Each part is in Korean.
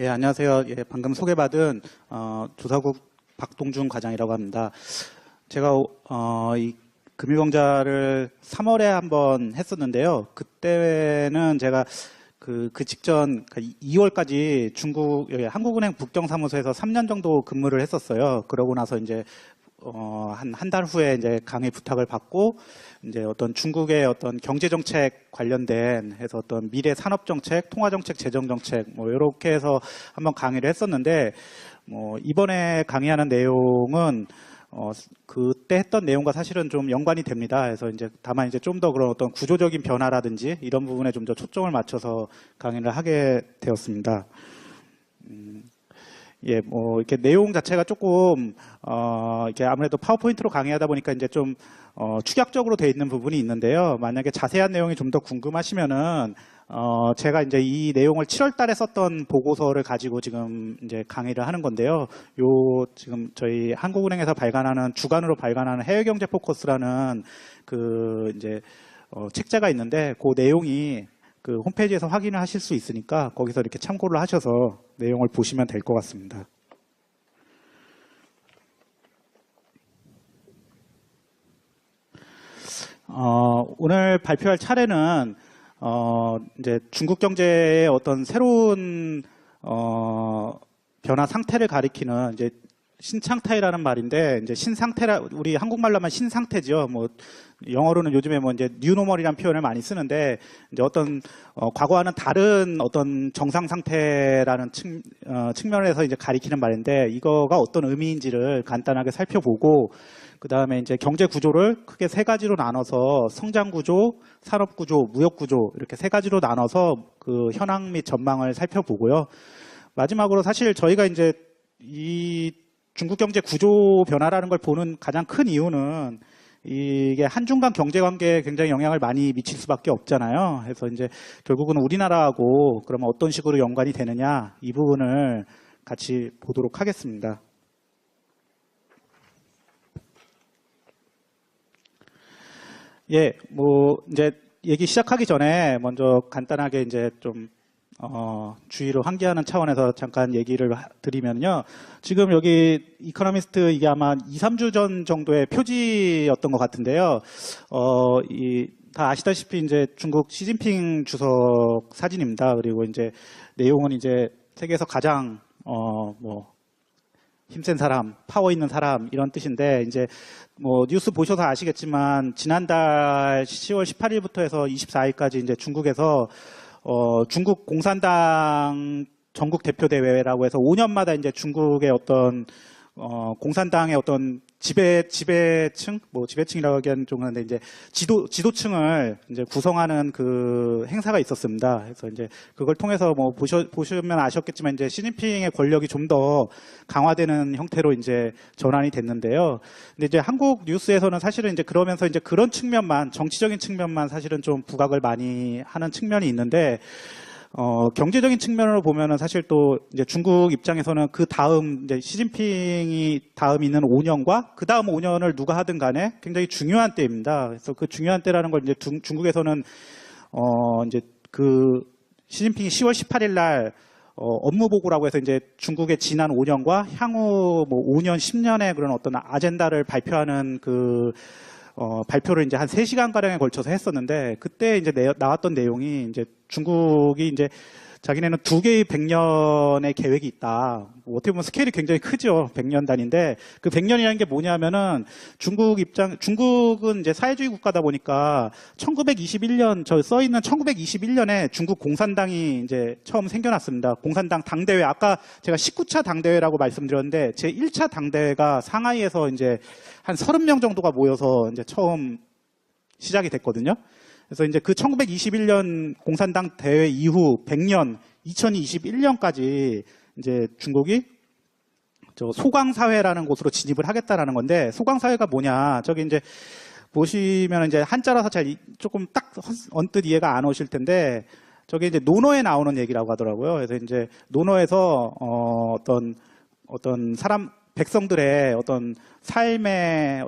예, 안녕하세요. 예, 방금 소개받은 조사국 박동준 과장이라고 합니다. 제가 이 금융공자를 3월에 한번 했었는데요. 그때는 제가 그 직전 2월까지 중국 여기 한국은행 북경사무소에서 3년 정도 근무를 했었어요. 그러고 나서 이제 한 달 후에 이제 강의 부탁을 받고 이제 어떤 중국의 어떤 경제 정책 관련된 해서 어떤 미래 산업 정책, 통화 정책, 재정 정책 뭐 이렇게 해서 한번 강의를 했었는데 이번에 강의하는 내용은 그때 했던 내용과 사실은 좀 연관이 됩니다. 그래서 이제 다만 이제 좀 더 그런 어떤 구조적인 변화라든지 이런 부분에 좀 더 초점을 맞춰서 강의를 하게 되었습니다. 예, 이렇게 내용 자체가 조금, 이렇게 아무래도 파워포인트로 강의하다 보니까 이제 좀, 축약적으로 돼 있는 부분이 있는데요. 만약에 자세한 내용이 좀 더 궁금하시면은, 제가 이제 이 내용을 7월 달에 썼던 보고서를 가지고 지금 이제 강의를 하는 건데요. 지금 저희 한국은행에서 발간하는, 주간으로 발간하는 해외경제 포커스라는 이제, 책자가 있는데, 그 내용이 그 홈페이지에서 확인을 하실 수 있으니까 거기서 이렇게 참고를 하셔서 내용을 보시면 될 것 같습니다. 오늘 발표할 차례는 이제 중국 경제의 어떤 새로운 변화 상태를 가리키는 이제 신창타이라는 말인데 이제 신상태라 우리 한국말로 하면 신상태죠. 영어로는 요즘에 이제 뉴노멀이라는 표현을 많이 쓰는데 이제 어떤 과거와는 다른 어떤 정상 상태라는 측면에서 이제 가리키는 말인데 이거가 어떤 의미인지를 간단하게 살펴보고 그 다음에 이제 경제 구조를 크게 세 가지로 나눠서 성장 구조, 산업 구조, 무역 구조 이렇게 세 가지로 나눠서 그 현황 및 전망을 살펴보고요. 마지막으로 사실 저희가 이제 이 중국 경제 구조 변화라는 걸 보는 가장 큰 이유는 이게 한중 간 경제 관계에 굉장히 영향을 많이 미칠 수밖에 없잖아요. 그래서 이제 결국은 우리나라하고 그러면 어떤 식으로 연관이 되느냐 이 부분을 같이 보도록 하겠습니다. 예, 이제 얘기 시작하기 전에 먼저 간단하게 이제 좀 주의를 환기하는 차원에서 잠깐 얘기를 드리면요. 지금 여기 이코노미스트 이게 아마 2, 3주 전 정도의 표지였던 것 같은데요. 다 아시다시피 이제 중국 시진핑 주석 사진입니다. 그리고 이제 내용은 이제 세계에서 가장 힘센 사람, 파워 있는 사람 이런 뜻인데 이제 뉴스 보셔서 아시겠지만 지난달 10월 18일부터 해서 24일까지 이제 중국에서 중국 공산당 전국 대표 대회라고 해서 5년마다 이제 중국의 어떤 공산당의 어떤 지배층, 지배층이라고 하기에는 좀 그런데 이제 지도층을 이제 구성하는 그 행사가 있었습니다. 그래서 이제 그걸 통해서 보시면 아셨겠지만 이제 시진핑의 권력이 좀 더 강화되는 형태로 이제 전환이 됐는데요. 근데 이제 한국 뉴스에서는 사실은 이제 그러면서 이제 그런 측면만, 정치적인 측면만 사실은 좀 부각을 많이 하는 측면이 있는데 경제적인 측면으로 보면은 사실 또 이제 중국 입장에서는 그 다음 이제 시진핑이 다음 있는 5년과 그 다음 5년을 누가 하든 간에 굉장히 중요한 때입니다. 그래서 그 중요한 때라는 걸 이제 중국에서는 이제 그 시진핑이 10월 18일 날 업무 보고라고 해서 이제 중국의 지난 5년과 향후 5년, 10년의 그런 어떤 아젠다를 발표하는 발표를 이제 한 3시간 가량에 걸쳐서 했었는데 그때 이제 나왔던 내용이 이제 중국이 이제 자기네는 2개의 100년의 계획이 있다. 어떻게 보면 스케일이 굉장히 크죠. 100년 단위인데 그 100년이라는 게 뭐냐면은 중국은 이제 사회주의 국가다 보니까 1921년 써 있는 1921년에 중국 공산당이 이제 처음 생겨났습니다. 공산당 당대회 아까 제가 19차 당대회라고 말씀드렸는데 제 1차 당대회가 상하이에서 이제 한 30명 정도가 모여서 이제 처음 시작이 됐거든요. 그래서 이제 그 1921년 공산당 대회 이후 100년, 2021년까지 이제 중국이 소강사회라는 곳으로 진입을 하겠다라는 건데 소강사회가 뭐냐? 저기 이제 보시면 이제 한자라서 조금 딱 언뜻 이해가 안 오실 텐데 저게 이제 논어에 나오는 얘기라고 하더라고요. 그래서 이제 논어에서 어떤 사람 백성들의 어떤 삶의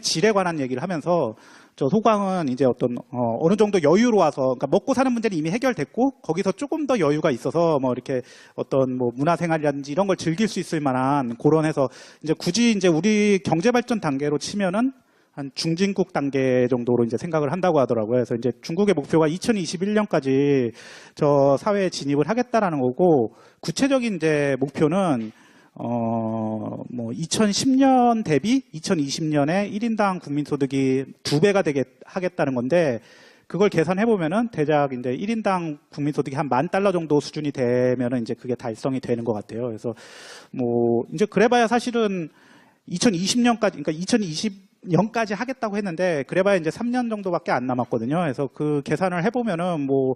질에 관한 얘기를 하면서 저 소강은 이제 어느 정도 여유로워서, 그러니까 먹고 사는 문제는 이미 해결됐고 거기서 조금 더 여유가 있어서 뭐 이렇게 어떤 뭐 문화생활이라든지 이런 걸 즐길 수 있을 만한 그런 해서 이제 굳이 이제 우리 경제발전 단계로 치면은 한 중진국 단계 정도로 이제 생각을 한다고 하더라고요. 그래서 이제 중국의 목표가 2021년까지 저 사회에 진입을 하겠다라는 거고, 구체적인 이제 목표는 뭐 2010년 대비 2020년에 1인당 국민소득이 2배가 되게 하겠다는 건데, 그걸 계산해 보면은 대략 이제 1인당 국민소득이 한 $10,000 정도 수준이 되면은 이제 그게 달성이 되는 것 같아요. 그래서 뭐 이제 그래봐야 사실은 2020년까지, 그러니까 2020년까지 하겠다고 했는데 그래봐야 이제 3년 정도밖에 안 남았거든요. 그래서 그 계산을 해보면은 뭐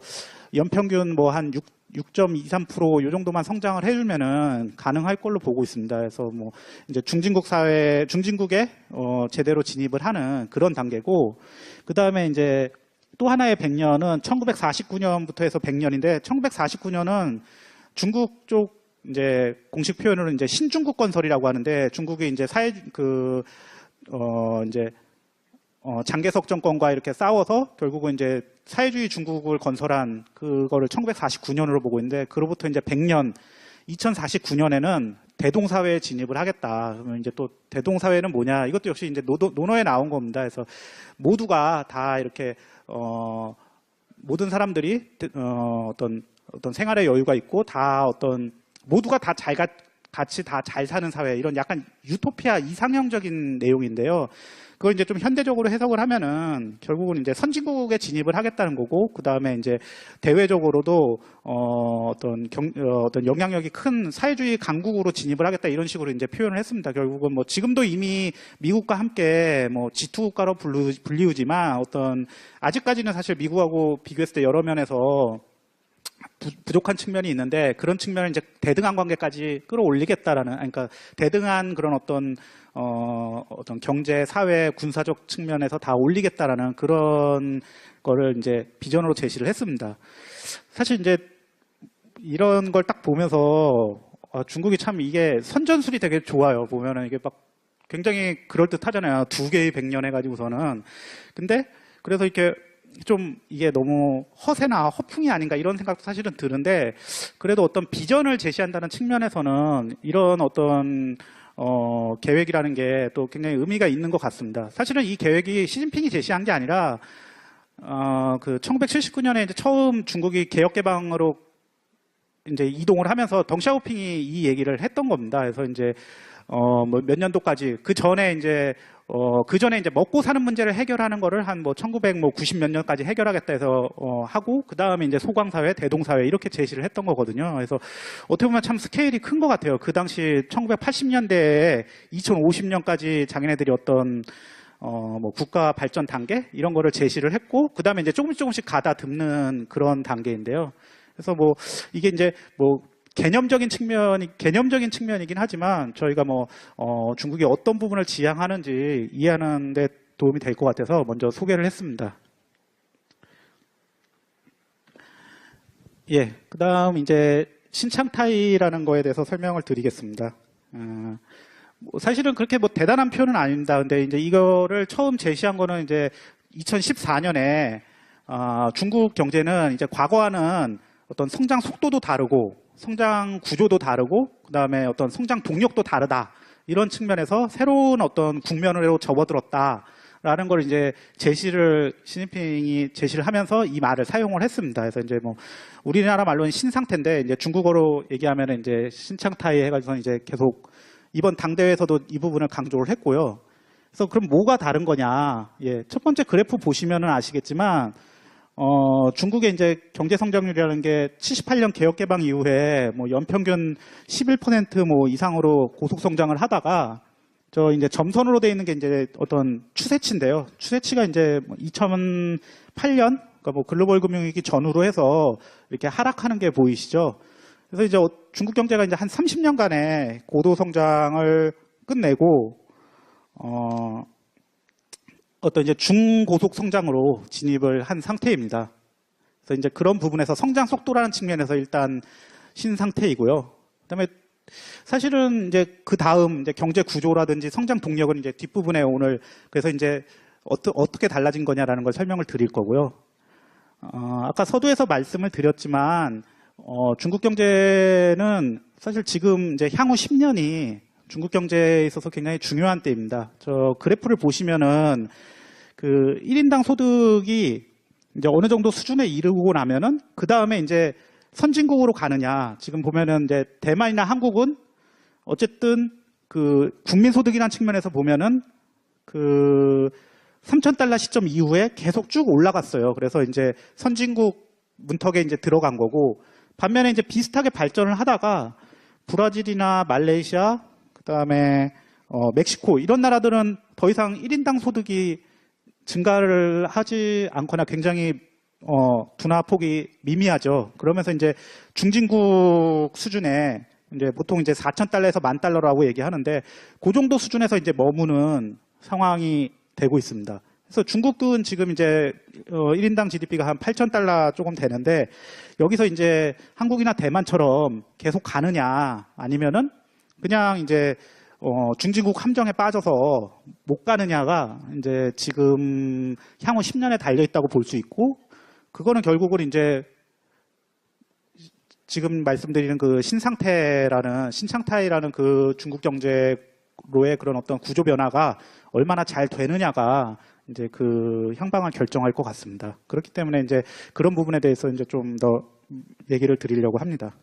연평균 뭐 한 6.23% 요 정도만 성장을 해주면은 가능할 걸로 보고 있습니다. 그래서 뭐 이제 중진국에 제대로 진입을 하는 그런 단계고, 그 다음에 이제 또 하나의 100년은 1949년부터 해서 100년인데, 1949년은 중국 쪽 이제 공식 표현으로 이제 신중국 건설이라고 하는데, 중국이 이제 장개석 정권과 이렇게 싸워서 결국은 이제 사회주의 중국을 건설한 그거를 1949년으로 보고 있는데, 그로부터 이제 100년, 2049년에는 대동사회에 진입을 하겠다. 그러면 이제 또 대동사회는 뭐냐? 이것도 역시 이제 논어에 나온 겁니다. 그래서 모두가 다 이렇게 모든 사람들이 어떤 생활의 여유가 있고 다 모두가 다 같이 다 잘 사는 사회, 이런 약간 유토피아 이상형적인 내용인데요. 그걸 이제 좀 현대적으로 해석을 하면은 결국은 이제 선진국에 진입을 하겠다는 거고, 그 다음에 이제 대외적으로도 어떤 영향력이 큰 사회주의 강국으로 진입을 하겠다, 이런 식으로 이제 표현을 했습니다. 결국은 뭐 지금도 이미 미국과 함께 뭐 G2 국가로 불리우지만 아직까지는 사실 미국하고 비교했을 때 여러 면에서 부족한 측면이 있는데, 그런 측면을 이제 대등한 관계까지 끌어올리겠다라는, 그러니까 대등한 그런 어떤 경제, 사회, 군사적 측면에서 다 올리겠다라는 그런 거를 이제 비전으로 제시를 했습니다. 사실 이제 이런 걸 딱 보면서 중국이 참 이게 선전술이 되게 좋아요. 보면은 이게 막 굉장히 그럴듯하잖아요. 2개의 100년 해가지고서는. 근데 그래서 이렇게 좀 이게 너무 허세나 허풍이 아닌가 이런 생각도 사실은 드는데, 그래도 어떤 비전을 제시한다는 측면에서는 이런 어떤 계획이라는 게 또 굉장히 의미가 있는 것 같습니다. 사실은 이 계획이 시진핑이 제시한 게 아니라 그 1979년에 이제 처음 중국이 개혁 개방으로 이제 이동을 하면서 덩샤오핑이 이 얘기를 했던 겁니다. 그래서 이제 뭐 몇 년도까지 그 전에 이제 먹고 사는 문제를 해결하는 거를 한 뭐 1990 몇 년까지 해결하겠다 해서 하고, 그 다음에 이제 소강사회, 대동사회 이렇게 제시를 했던 거거든요. 그래서 어떻게 보면 참 스케일이 큰 것 같아요. 그 당시 1980년대에 2050년까지 자기네들이 뭐 국가 발전 단계 이런 거를 제시를 했고, 그 다음에 이제 조금씩 가다듬는 그런 단계인데요. 그래서 뭐 이게 이제 뭐 개념적인 측면이긴 하지만 저희가 뭐 중국이 어떤 부분을 지향하는지 이해하는 데 도움이 될 것 같아서 먼저 소개를 했습니다. 예, 그다음 이제 신창타이라는 거에 대해서 설명을 드리겠습니다. 뭐 사실은 그렇게 뭐 대단한 표현은 아닙니다. 근데 이제 이거를 처음 제시한 거는 이제 2014년에 중국 경제는 이제 과거와는 어떤 성장 속도도 다르고 성장 구조도 다르고 그다음에 어떤 성장 동력도 다르다, 이런 측면에서 새로운 어떤 국면으로 접어들었다라는 걸 이제 시진핑이 제시를 하면서 이 말을 사용을 했습니다. 그래서 이제 뭐 우리나라 말로는 신상태인데 이제 중국어로 얘기하면 이제 신창타이 해가지고 이제 계속 이번 당대회에서도 이 부분을 강조를 했고요. 그래서 그럼 뭐가 다른 거냐? 예, 첫 번째 그래프 보시면은 아시겠지만 중국의 이제 경제 성장률이라는 게 78년 개혁 개방 이후에 뭐 연평균 11% 뭐 이상으로 고속 성장을 하다가 저 이제 점선으로 돼 있는 게 이제 어떤 추세치인데요. 추세치가 이제 2008년, 그러니까 뭐 글로벌 금융위기 전후로 해서 이렇게 하락하는 게 보이시죠? 그래서 이제 중국 경제가 이제 한 30년간의 고도 성장을 끝내고 어떤 이제 중고속 성장으로 진입을 한 상태입니다. 그래서 이제 그런 부분에서 성장 속도라는 측면에서 일단 신상태이고요. 그다음에 사실은 이제 그 다음 이제 경제 구조라든지 성장 동력은 이제 뒷부분에 오늘 그래서 이제 어떻게 달라진 거냐라는 걸 설명을 드릴 거고요. 아까 서두에서 말씀을 드렸지만 중국 경제는 사실 지금 이제 향후 10년이 중국 경제에 있어서 굉장히 중요한 때입니다. 저 그래프를 보시면은 그 1인당 소득이 이제 어느 정도 수준에 이르고 나면은 그 다음에 이제 선진국으로 가느냐. 지금 보면은 이제 대만이나 한국은 어쨌든 그 국민 소득이라는 측면에서 보면은 그 3,000달러 시점 이후에 계속 쭉 올라갔어요. 그래서 이제 선진국 문턱에 이제 들어간 거고, 반면에 이제 비슷하게 발전을 하다가 브라질이나 말레이시아, 그다음에 멕시코 이런 나라들은 더 이상 1인당 소득이 증가를 하지 않거나 굉장히 둔화폭이 미미하죠. 그러면서 이제 중진국 수준에 이제 보통 이제 4,000달러에서 10,000달러라고 얘기하는데 그 정도 수준에서 이제 머무는 상황이 되고 있습니다. 그래서 중국은 지금 이제 1인당 GDP가 한 8,000달러 조금 되는데 여기서 이제 한국이나 대만처럼 계속 가느냐 아니면은 그냥 이제 중진국 함정에 빠져서 못 가느냐가 이제 지금 향후 10년에 달려 있다고 볼 수 있고, 그거는 결국은 이제 지금 말씀드리는 그 신창타이라는 그 중국 경제로의 그런 어떤 구조 변화가 얼마나 잘 되느냐가 이제 그 향방을 결정할 것 같습니다. 그렇기 때문에 이제 그런 부분에 대해서 이제 좀 더 얘기를 드리려고 합니다.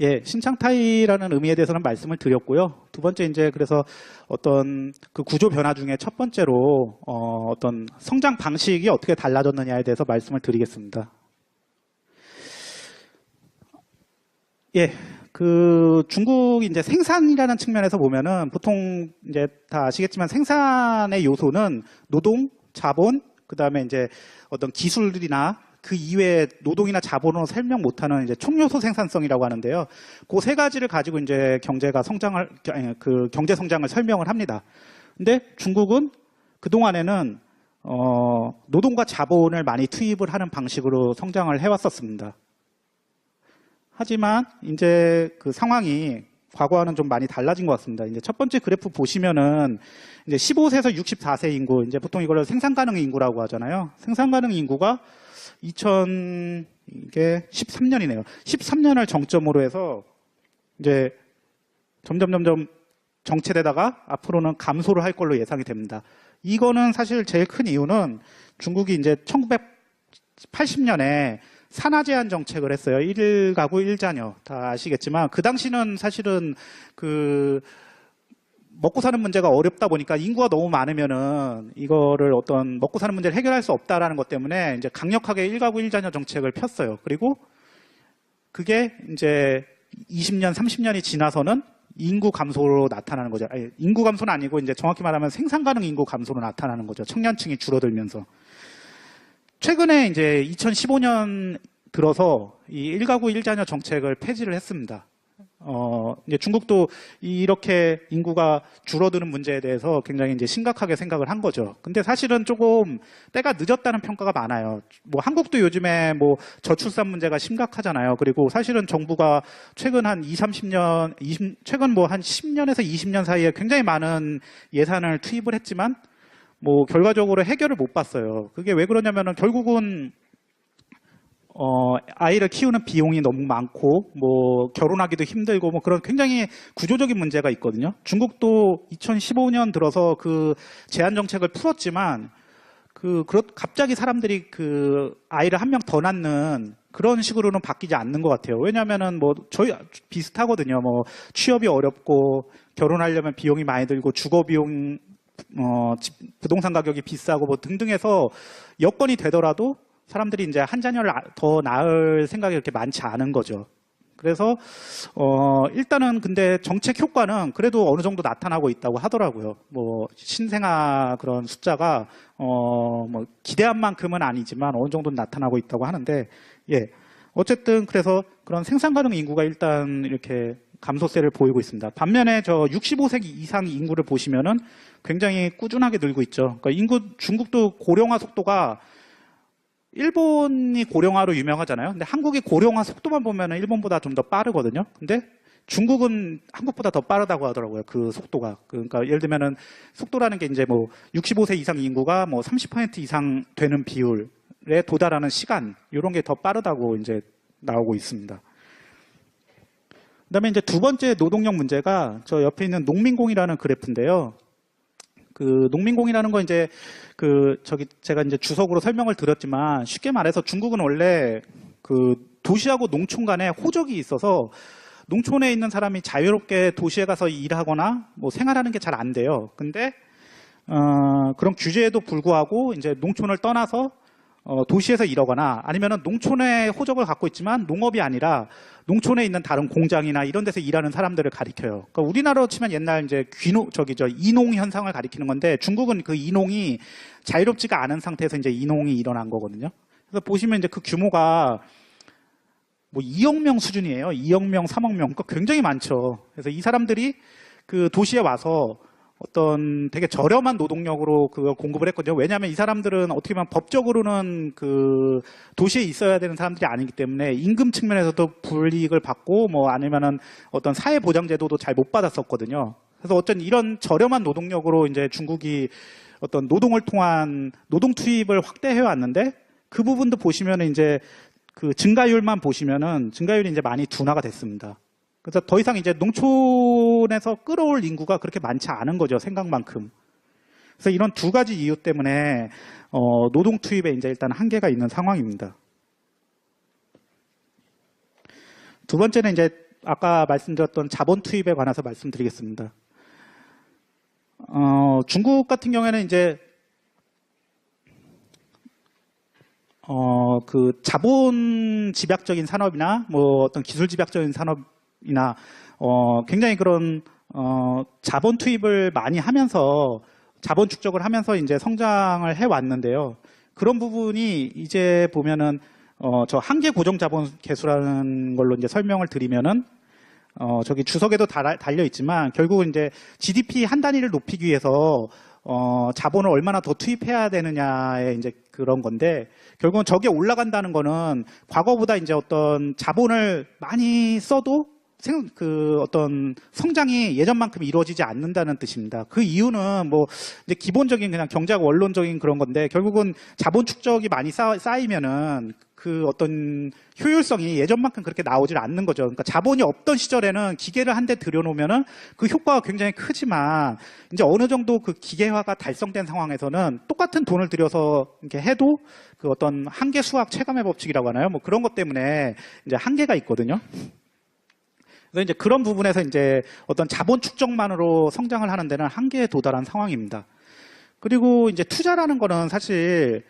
예, 신창타이라는 의미에 대해서는 말씀을 드렸고요. 두 번째 이제 그래서 어떤 그 구조 변화 중에 첫 번째로 어떤 성장 방식이 어떻게 달라졌느냐에 대해서 말씀을 드리겠습니다. 예, 그 중국이 이제 생산이라는 측면에서 보면은 보통 이제 다 아시겠지만 생산의 요소는 노동, 자본, 그 다음에 이제 어떤 기술이나 그 이외에 노동이나 자본으로 설명 못하는 이제 총요소 생산성이라고 하는데요. 그 세 가지를 가지고 이제 그 경제 성장을 설명을 합니다. 근데 중국은 그 동안에는 노동과 자본을 많이 투입을 하는 방식으로 성장을 해왔었습니다. 하지만 이제 그 상황이 과거와는 좀 많이 달라진 것 같습니다. 이제 첫 번째 그래프 보시면은 이제 15세에서 64세 인구, 이제 보통 이걸 생산 가능 인구라고 하잖아요. 생산 가능 인구가 2013년이네요. 13년을 정점으로 해서 이제 점점 정체되다가 앞으로는 감소를 할 걸로 예상이 됩니다. 이거는 사실 제일 큰 이유는 중국이 이제 1980년에 산화 제한 정책을 했어요. 1가구 1자녀 다 아시겠지만 그 당시는 사실은 그 먹고 사는 문제가 어렵다 보니까 인구가 너무 많으면은 이거를 어떤 먹고 사는 문제를 해결할 수 없다라는 것 때문에 이제 강력하게 1가구 1자녀 정책을 폈어요. 그리고 그게 이제 20년, 30년이 지나서는 인구 감소로 나타나는 거죠. 아니, 인구 감소는 아니고 이제 정확히 말하면 생산 가능 인구 감소로 나타나는 거죠. 청년층이 줄어들면서. 최근에 이제 2015년 들어서 이 1가구 1자녀 정책을 폐지를 했습니다. 이제 중국도 이렇게 인구가 줄어드는 문제에 대해서 굉장히 이제 심각하게 생각을 한 거죠. 근데 사실은 조금 때가 늦었다는 평가가 많아요. 뭐 한국도 요즘에 뭐 저출산 문제가 심각하잖아요. 그리고 사실은 정부가 최근 한 30년, 최근 뭐 한 10년에서 20년 사이에 굉장히 많은 예산을 투입을 했지만 뭐 결과적으로 해결을 못 봤어요. 그게 왜 그러냐면은 결국은 아이를 키우는 비용이 너무 많고 뭐 결혼하기도 힘들고 뭐 그런 굉장히 구조적인 문제가 있거든요. 중국도 2015년 들어서 그 제한 정책을 풀었지만 갑자기 사람들이 그 아이를 한 명 더 낳는 그런 식으로는 바뀌지 않는 것 같아요. 왜냐하면은 뭐 저희 비슷하거든요. 뭐 취업이 어렵고 결혼하려면 비용이 많이 들고 주거 비용, 부동산 가격이 비싸고 뭐 등등해서 여건이 되더라도 사람들이 이제 한 자녀를 더 낳을 생각이 그렇게 많지 않은 거죠. 그래서 일단은 근데 정책 효과는 그래도 어느 정도 나타나고 있다고 하더라고요. 뭐 신생아 그런 숫자가 뭐 기대한 만큼은 아니지만 어느 정도 나타나고 있다고 하는데, 예, 어쨌든 그래서 그런 생산 가능 인구가 일단 이렇게 감소세를 보이고 있습니다. 반면에 저 65세 이상 인구를 보시면은 굉장히 꾸준하게 늘고 있죠. 그러니까 중국도 고령화 속도가 일본이 고령화로 유명하잖아요. 근데 한국이 고령화 속도만 보면은 일본보다 좀 더 빠르거든요. 근데 중국은 한국보다 더 빠르다고 하더라고요. 그 속도가. 그러니까 예를 들면은 속도라는 게 이제 뭐 65세 이상 인구가 뭐 30% 이상 되는 비율에 도달하는 시간, 이런 게 더 빠르다고 이제 나오고 있습니다. 그다음에 이제 두 번째 노동력 문제가 저 옆에 있는 농민공이라는 그래프인데요. 그 농민공이라는 건 이제 제가 이제 주석으로 설명을 드렸지만, 쉽게 말해서 중국은 원래 그 도시하고 농촌 간에 호적이 있어서 농촌에 있는 사람이 자유롭게 도시에 가서 일하거나 뭐 생활하는 게 잘 안 돼요. 근데 그런 규제에도 불구하고 이제 농촌을 떠나서 도시에서 일하거나, 아니면은 농촌에 호적을 갖고 있지만 농업이 아니라 농촌에 있는 다른 공장이나 이런 데서 일하는 사람들을 가리켜요. 그러니까 우리나라로 치면 옛날 이제 이농 현상을 가리키는 건데, 중국은 그 이농이 자유롭지가 않은 상태에서 이제 이농이 일어난 거거든요. 그래서 보시면 이제 그 규모가 뭐 2억 명 수준이에요. 2억 명, 3억 명. 그러니까 굉장히 많죠. 그래서 이 사람들이 그 도시에 와서 어떤 되게 저렴한 노동력으로 그걸 공급을 했거든요. 왜냐하면 이 사람들은 어떻게 보면 법적으로는 그 도시에 있어야 되는 사람들이 아니기 때문에 임금 측면에서도 불이익을 받고, 뭐 아니면은 어떤 사회보장제도도 잘 못 받았었거든요. 그래서 어떤 이런 저렴한 노동력으로 이제 중국이 어떤 노동을 통한 노동 투입을 확대해 왔는데, 그 부분도 보시면은 이제 그 증가율만 보시면은 증가율이 이제 많이 둔화가 됐습니다. 그래서 더 이상 이제 농촌에서 끌어올 인구가 그렇게 많지 않은 거죠, 생각만큼. 그래서 이런 두 가지 이유 때문에 노동 투입에 이제 일단 한계가 있는 상황입니다. 두 번째는 이제 아까 말씀드렸던 자본 투입에 관해서 말씀드리겠습니다. 중국 같은 경우에는 이제 그 자본 집약적인 산업이나 뭐 어떤 기술 집약적인 산업이나 굉장히 그런 자본 투입을 많이 하면서 자본 축적을 하면서 이제 성장을 해 왔는데요. 그런 부분이 이제 보면은 저 한계 고정 자본 계수라는 걸로 이제 설명을 드리면은 저기 주석에도 달려 있지만, 결국은 이제 GDP 한 단위를 높이기 위해서 자본을 얼마나 더 투입해야 되느냐의 이제 그런 건데, 결국은 저게 올라간다는 거는 과거보다 이제 어떤 자본을 많이 써도 그 어떤 성장이 예전만큼 이루어지지 않는다는 뜻입니다. 그 이유는 뭐 이제 기본적인 그냥 경제학 원론적인 그런 건데, 결국은 자본 축적이 많이 쌓이면은 그 어떤 효율성이 예전만큼 그렇게 나오질 않는 거죠. 그러니까 자본이 없던 시절에는 기계를 한 대 들여놓으면은 그 효과가 굉장히 크지만, 이제 어느 정도 그 기계화가 달성된 상황에서는 똑같은 돈을 들여서 이렇게 해도 그 어떤 한계 수학 체감의 법칙이라고 하나요? 뭐 그런 것 때문에 이제 한계가 있거든요. 그래서 이제 그런 부분에서 이제 어떤 자본 축적만으로 성장을 하는 데는 한계에 도달한 상황입니다. 그리고 이제 투자라는 거는 사실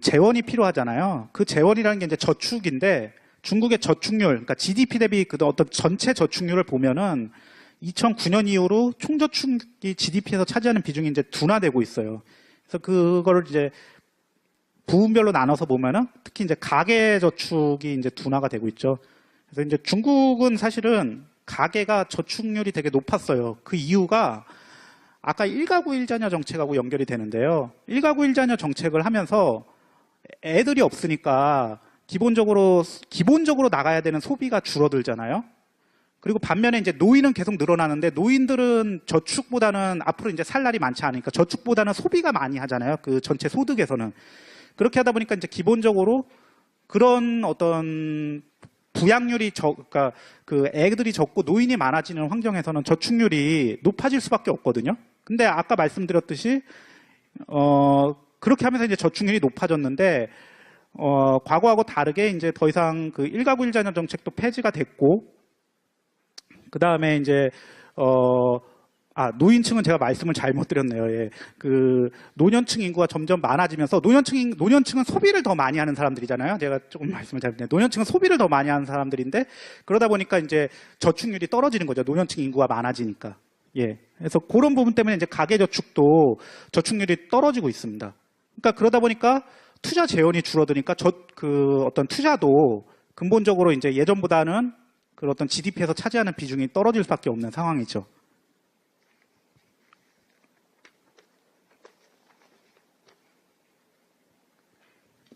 재원이 필요하잖아요. 그 재원이라는 게 이제 저축인데, 중국의 저축률, 그러니까 GDP 대비 그 어떤 전체 저축률을 보면은 2009년 이후로 총저축이 GDP에서 차지하는 비중이 이제 둔화되고 있어요. 그래서 그거를 이제 부분별로 나눠서 보면은 특히 이제 가계 저축이 이제 둔화가 되고 있죠. 그래서 이제 중국은 사실은 가계가 저축률이 되게 높았어요. 그 이유가 아까 1가구 1자녀 정책하고 연결이 되는데요. 1가구 1자녀 정책을 하면서 애들이 없으니까 기본적으로 나가야 되는 소비가 줄어들잖아요. 그리고 반면에 이제 노인은 계속 늘어나는데, 노인들은 저축보다는 앞으로 이제 살 날이 많지 않으니까 저축보다는 소비가 많이 하잖아요. 그 전체 소득에서는. 그렇게 하다 보니까 이제 기본적으로 그런 어떤 부양률이 그러니까 그 애들이 적고 노인이 많아지는 환경에서는 저축률이 높아질 수밖에 없거든요. 근데 아까 말씀드렸듯이 그렇게 하면서 이제 저축률이 높아졌는데, 과거하고 다르게 이제 더 이상 그 1가구 1자녀 정책도 폐지가 됐고, 그 다음에 이제 노인층은 제가 말씀을 잘못 드렸네요. 예. 그 노년층 인구가 점점 많아지면서, 노년층은 소비를 더 많이 하는 사람들이잖아요. 제가 조금 말씀을 잘못했네요. 노년층은 소비를 더 많이 하는 사람들인데, 그러다 보니까 이제 저축률이 떨어지는 거죠. 노년층 인구가 많아지니까. 예. 그래서 그런 부분 때문에 이제 가계 저축도 저축률이 떨어지고 있습니다. 그러니까 그러다 보니까 투자 재원이 줄어드니까 그 어떤 투자도 근본적으로 이제 예전보다는 그 어떤 GDP에서 차지하는 비중이 떨어질 수밖에 없는 상황이죠.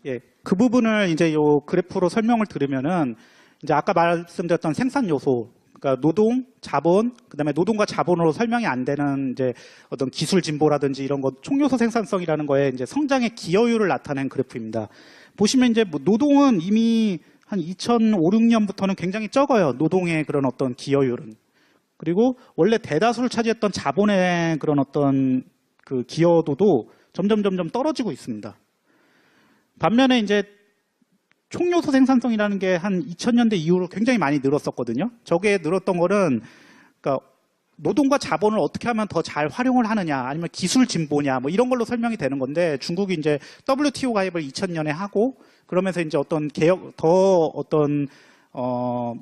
예, 그 부분을 이제 요 그래프로 설명을 드리면은, 이제 아까 말씀드렸던 생산 요소, 그러니까 노동, 자본, 그다음에 노동과 자본으로 설명이 안 되는 이제 어떤 기술 진보라든지 이런 것, 총요소 생산성이라는 거에 이제 성장의 기여율을 나타낸 그래프입니다. 보시면 이제 뭐 노동은 이미 한 2005, 6년부터는 굉장히 적어요. 노동의 그런 어떤 기여율은. 그리고 원래 대다수를 차지했던 자본의 그런 어떤 그 기여도도 점점 떨어지고 있습니다. 반면에 이제 총요소 생산성이라는 게 한 2000년대 이후로 굉장히 많이 늘었었거든요. 저게 늘었던 거는 그러니까 노동과 자본을 어떻게 하면 더 잘 활용을 하느냐, 아니면 기술 진보냐, 뭐 이런 걸로 설명이 되는 건데, 중국이 이제 WTO 가입을 2000년에 하고, 그러면서 이제 어떤 개혁, 더 어떤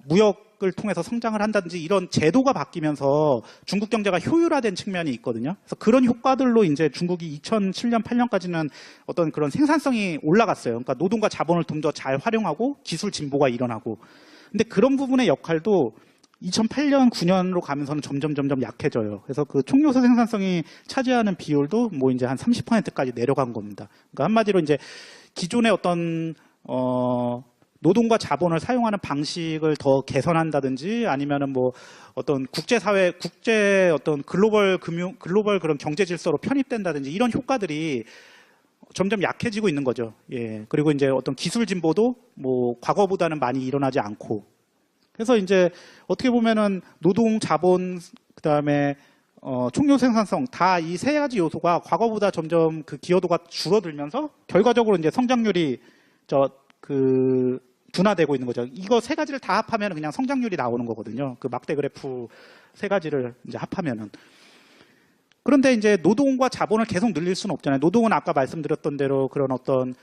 무역을 통해서 성장을 한다든지 이런 제도가 바뀌면서 중국 경제가 효율화된 측면이 있거든요. 그래서 그런 효과들로 이제 중국이 2007년, 8년까지는 어떤 그런 생산성이 올라갔어요. 그러니까 노동과 자본을 좀 더 잘 활용하고 기술 진보가 일어나고. 근데 그런 부분의 역할도 2008년, 9년으로 가면서는 점점 약해져요. 그래서 그 총요소 생산성이 차지하는 비율도 뭐 이제 한 30%까지 내려간 겁니다. 그러니까 한마디로 이제 기존의 어떤 노동과 자본을 사용하는 방식을 더 개선한다든지 아니면은 뭐 어떤 국제사회, 국제 어떤 글로벌 그런 경제 질서로 편입된다든지 이런 효과들이 점점 약해지고 있는 거죠. 예. 그리고 이제 어떤 기술 진보도 뭐 과거보다는 많이 일어나지 않고. 그래서 이제 어떻게 보면은 노동, 자본, 그 다음에 총료 생산성 다 이 세 가지 요소가 과거보다 점점 그 기여도가 줄어들면서 결과적으로 이제 성장률이 둔화되고 있는 거죠. 이거 세 가지를 다 합하면 그냥 성장률이 나오는 거거든요. 그 막대 그래프 세 가지를 이제 합하면은. 그런데 이제 노동과 자본을 계속 늘릴 수는 없잖아요. 노동은 아까 말씀드렸던 대로 그런 어떤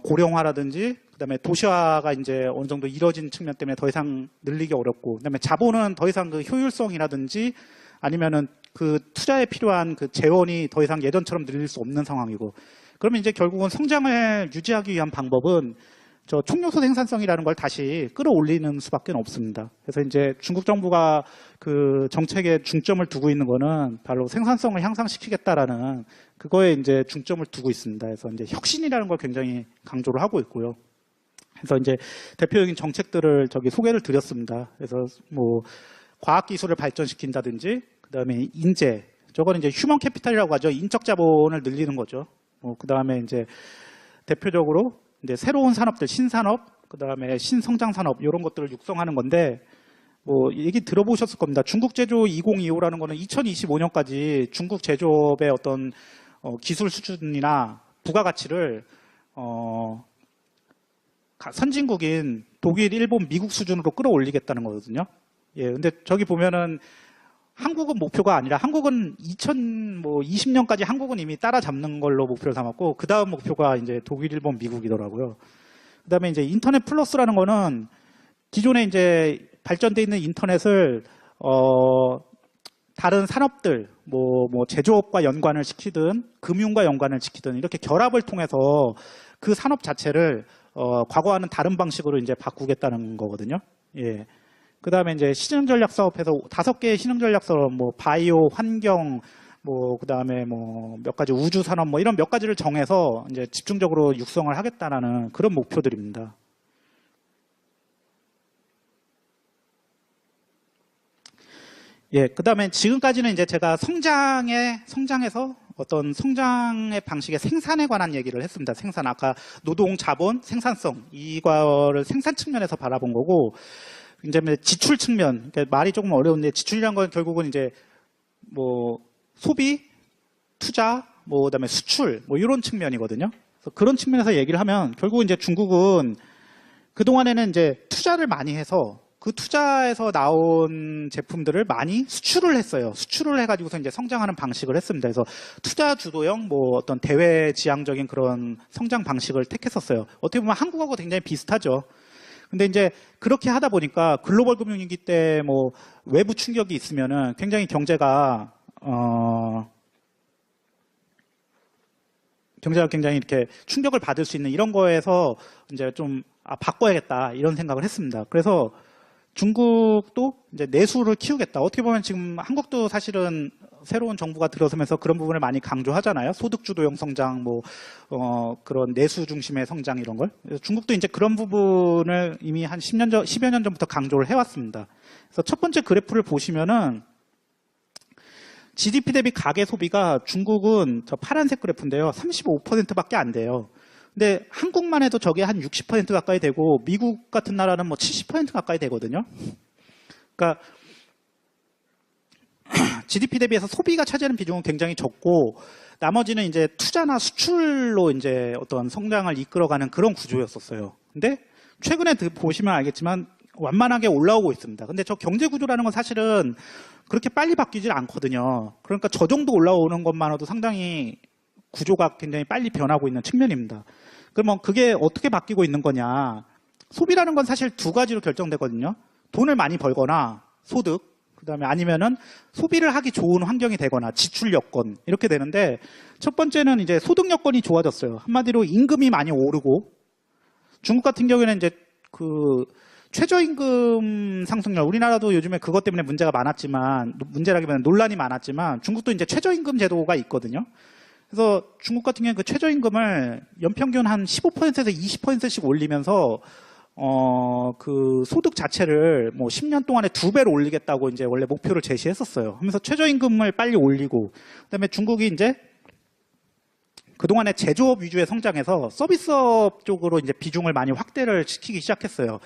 고령화라든지 그다음에 도시화가 이제 어느 정도 이뤄진 측면 때문에 더 이상 늘리기 어렵고, 그다음에 자본은 더 이상 그 효율성이라든지 아니면은 그 투자에 필요한 그 재원이 더 이상 예전처럼 늘릴 수 없는 상황이고, 그러면 이제 결국은 성장을 유지하기 위한 방법은 저 총요소 생산성이라는 걸 다시 끌어올리는 수밖에 없습니다. 그래서 이제 중국 정부가 그 정책에 중점을 두고 있는 거는 바로 생산성을 향상시키겠다라는 그거에 이제 중점을 두고 있습니다. 그래서 이제 혁신이라는 걸 굉장히 강조를 하고 있고요. 그래서 이제 대표적인 정책들을 소개를 드렸습니다. 그래서 뭐 과학 기술을 발전시킨다든지, 그다음에 인재, 저거는 이제 휴먼 캐피탈이라고 하죠. 인적 자본을 늘리는 거죠. 그다음에 이제 대표적으로 이제 새로운 산업들, 신산업, 그다음에 신성장 산업 이런 것들을 육성하는 건데, 뭐 얘기 들어보셨을 겁니다. 중국 제조 2025라는 거는 2025년까지 중국 제조업의 어떤 기술 수준이나 부가가치를 선진국인 독일, 일본, 미국 수준으로 끌어올리겠다는 거거든요. 예, 근데 저기 보면은 한국은 목표가 아니라, 한국은 2020년까지 한국은 이미 따라잡는 걸로 목표를 삼았고, 그 다음 목표가 이제 독일, 일본, 미국이더라고요. 그 다음에 이제 인터넷 플러스라는 거는 기존에 이제 발전돼 있는 인터넷을 다른 산업들, 뭐 제조업과 연관을 시키든 금융과 연관을 시키든 이렇게 결합을 통해서 그 산업 자체를 과거와는 다른 방식으로 이제 바꾸겠다는 거거든요. 예. 그 다음에 이제 신흥전략 사업에서 5개의 신흥전략 사업, 뭐 바이오, 환경, 뭐 그 다음에 뭐 몇 가지 우주 산업, 뭐 이런 몇 가지를 정해서 이제 집중적으로 육성을 하겠다라는 그런 목표들입니다. 예, 그 다음에 지금까지는 이제 제가 성장에서 어떤 성장의 방식의 생산에 관한 얘기를 했습니다. 생산, 아까 노동, 자본, 생산성, 이거를 생산 측면에서 바라본 거고, 이제 지출 측면, 그러니까 말이 조금 어려운데, 지출이란 건 결국은 이제 뭐 소비, 투자, 뭐 그다음에 수출, 뭐 이런 측면이거든요. 그래서 그런 측면에서 얘기를 하면 결국은 이제 중국은 그 동안에는 이제 투자를 많이 해서 그 투자에서 나온 제품들을 많이 수출을 했어요. 수출을 해가지고서 이제 성장하는 방식을 했습니다. 그래서 투자 주도형 뭐 어떤 대외 지향적인 그런 성장 방식을 택했었어요. 어떻게 보면 한국하고 굉장히 비슷하죠. 근데 이제 그렇게 하다 보니까 글로벌 금융위기 때 뭐 외부 충격이 있으면은 굉장히 경제가 굉장히 이렇게 충격을 받을 수 있는 이런 거에서 이제 좀 바꿔야겠다 이런 생각을 했습니다. 그래서 중국도 이제 내수를 키우겠다. 어떻게 보면 지금 한국도 사실은 새로운 정부가 들어서면서 그런 부분을 많이 강조하잖아요. 소득주도형 성장, 그런 내수 중심의 성장 이런 걸. 그래서 중국도 이제 그런 부분을 이미 한 10여 년 전부터 강조를 해왔습니다. 그래서 첫 번째 그래프를 보시면은 GDP 대비 가계 소비가 중국은 저 파란색 그래프인데요. 35%밖에 안 돼요. 근데 한국만 해도 저게 한 60% 가까이 되고 미국 같은 나라는 뭐 70% 가까이 되거든요. 그러니까 GDP 대비해서 소비가 차지하는 비중은 굉장히 적고 나머지는 이제 투자나 수출로 이제 어떤 성장을 이끌어가는 그런 구조였었어요. 근데 최근에 보시면 알겠지만 완만하게 올라오고 있습니다. 근데 저 경제 구조라는 건 사실은 그렇게 빨리 바뀌질 않거든요. 그러니까 저 정도 올라오는 것만으로도 상당히 구조가 굉장히 빨리 변하고 있는 측면입니다. 그러면 그게 어떻게 바뀌고 있는 거냐? 소비라는 건 사실 두 가지로 결정되거든요. 돈을 많이 벌거나 소득, 그다음에 아니면은 소비를 하기 좋은 환경이 되거나 지출 여건 이렇게 되는데 첫 번째는 이제 소득 여건이 좋아졌어요. 한마디로 임금이 많이 오르고 중국 같은 경우에는 이제 그 최저임금 상승률, 우리나라도 요즘에 그것 때문에 문제가 많았지만 문제라기보다는 논란이 많았지만 중국도 이제 최저임금 제도가 있거든요. 그래서 중국 같은 경우는 그 최저임금을 연평균 한 15%에서 20%씩 올리면서 그 소득 자체를 뭐 10년 동안에 2배로 올리겠다고 이제 원래 목표를 제시했었어요. 하면서 최저임금을 빨리 올리고 그다음에 중국이 이제 그동안에 제조업 위주의 성장에서 서비스업 쪽으로 이제 비중을 많이 확대를 시키기 시작했어요.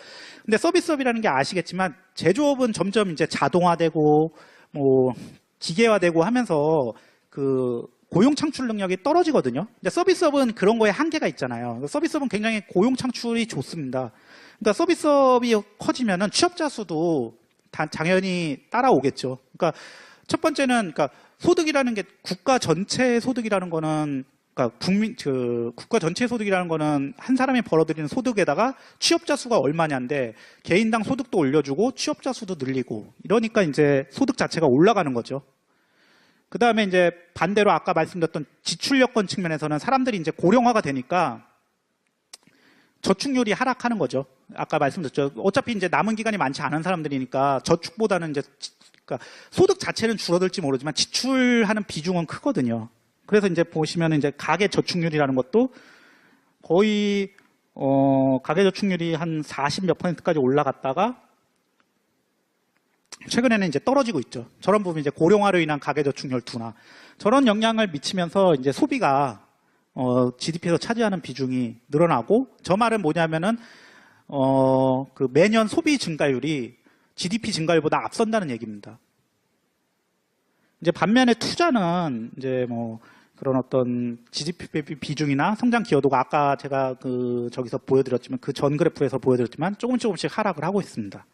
근데 서비스업이라는 게 아시겠지만 제조업은 점점 이제 자동화되고 뭐 기계화되고 하면서 그 고용 창출 능력이 떨어지거든요. 이제 서비스업은 그런 거에 한계가 있잖아요. 서비스업은 굉장히 고용 창출이 좋습니다. 그러니까 서비스업이 커지면은 취업자 수도 당연히 따라오겠죠. 그러니까 첫 번째는 그러니까 소득이라는 게 국가 전체 소득이라는 거는 그러니까 국가 전체 소득이라는 거는 한 사람이 벌어들이는 소득에다가 취업자 수가 얼마냐인데 개인당 소득도 올려주고 취업자 수도 늘리고 이러니까 이제 소득 자체가 올라가는 거죠. 그 다음에 이제 반대로 아까 말씀드렸던 지출 여건 측면에서는 사람들이 이제 고령화가 되니까 저축률이 하락하는 거죠. 아까 말씀드렸죠. 어차피 이제 남은 기간이 많지 않은 사람들이니까 저축보다는 이제 그러니까 소득 자체는 줄어들지 모르지만 지출하는 비중은 크거든요. 그래서 이제 보시면 이제 가계 저축률이라는 것도 거의 가계 저축률이 한 40몇 %까지 올라갔다가 최근에는 이제 떨어지고 있죠. 저런 부분 이제 고령화로 인한 가계 저축률 둔화 저런 영향을 미치면서 이제 소비가 GDP에서 차지하는 비중이 늘어나고 저 말은 뭐냐면은 그 매년 소비 증가율이 GDP 증가율보다 앞선다는 얘기입니다. 이제 반면에 투자는 이제 뭐 그런 어떤 GDP 비중이나 성장 기여도가 아까 제가 저기서 보여드렸지만 그 전 그래프에서 보여드렸지만 조금씩 하락을 하고 있습니다.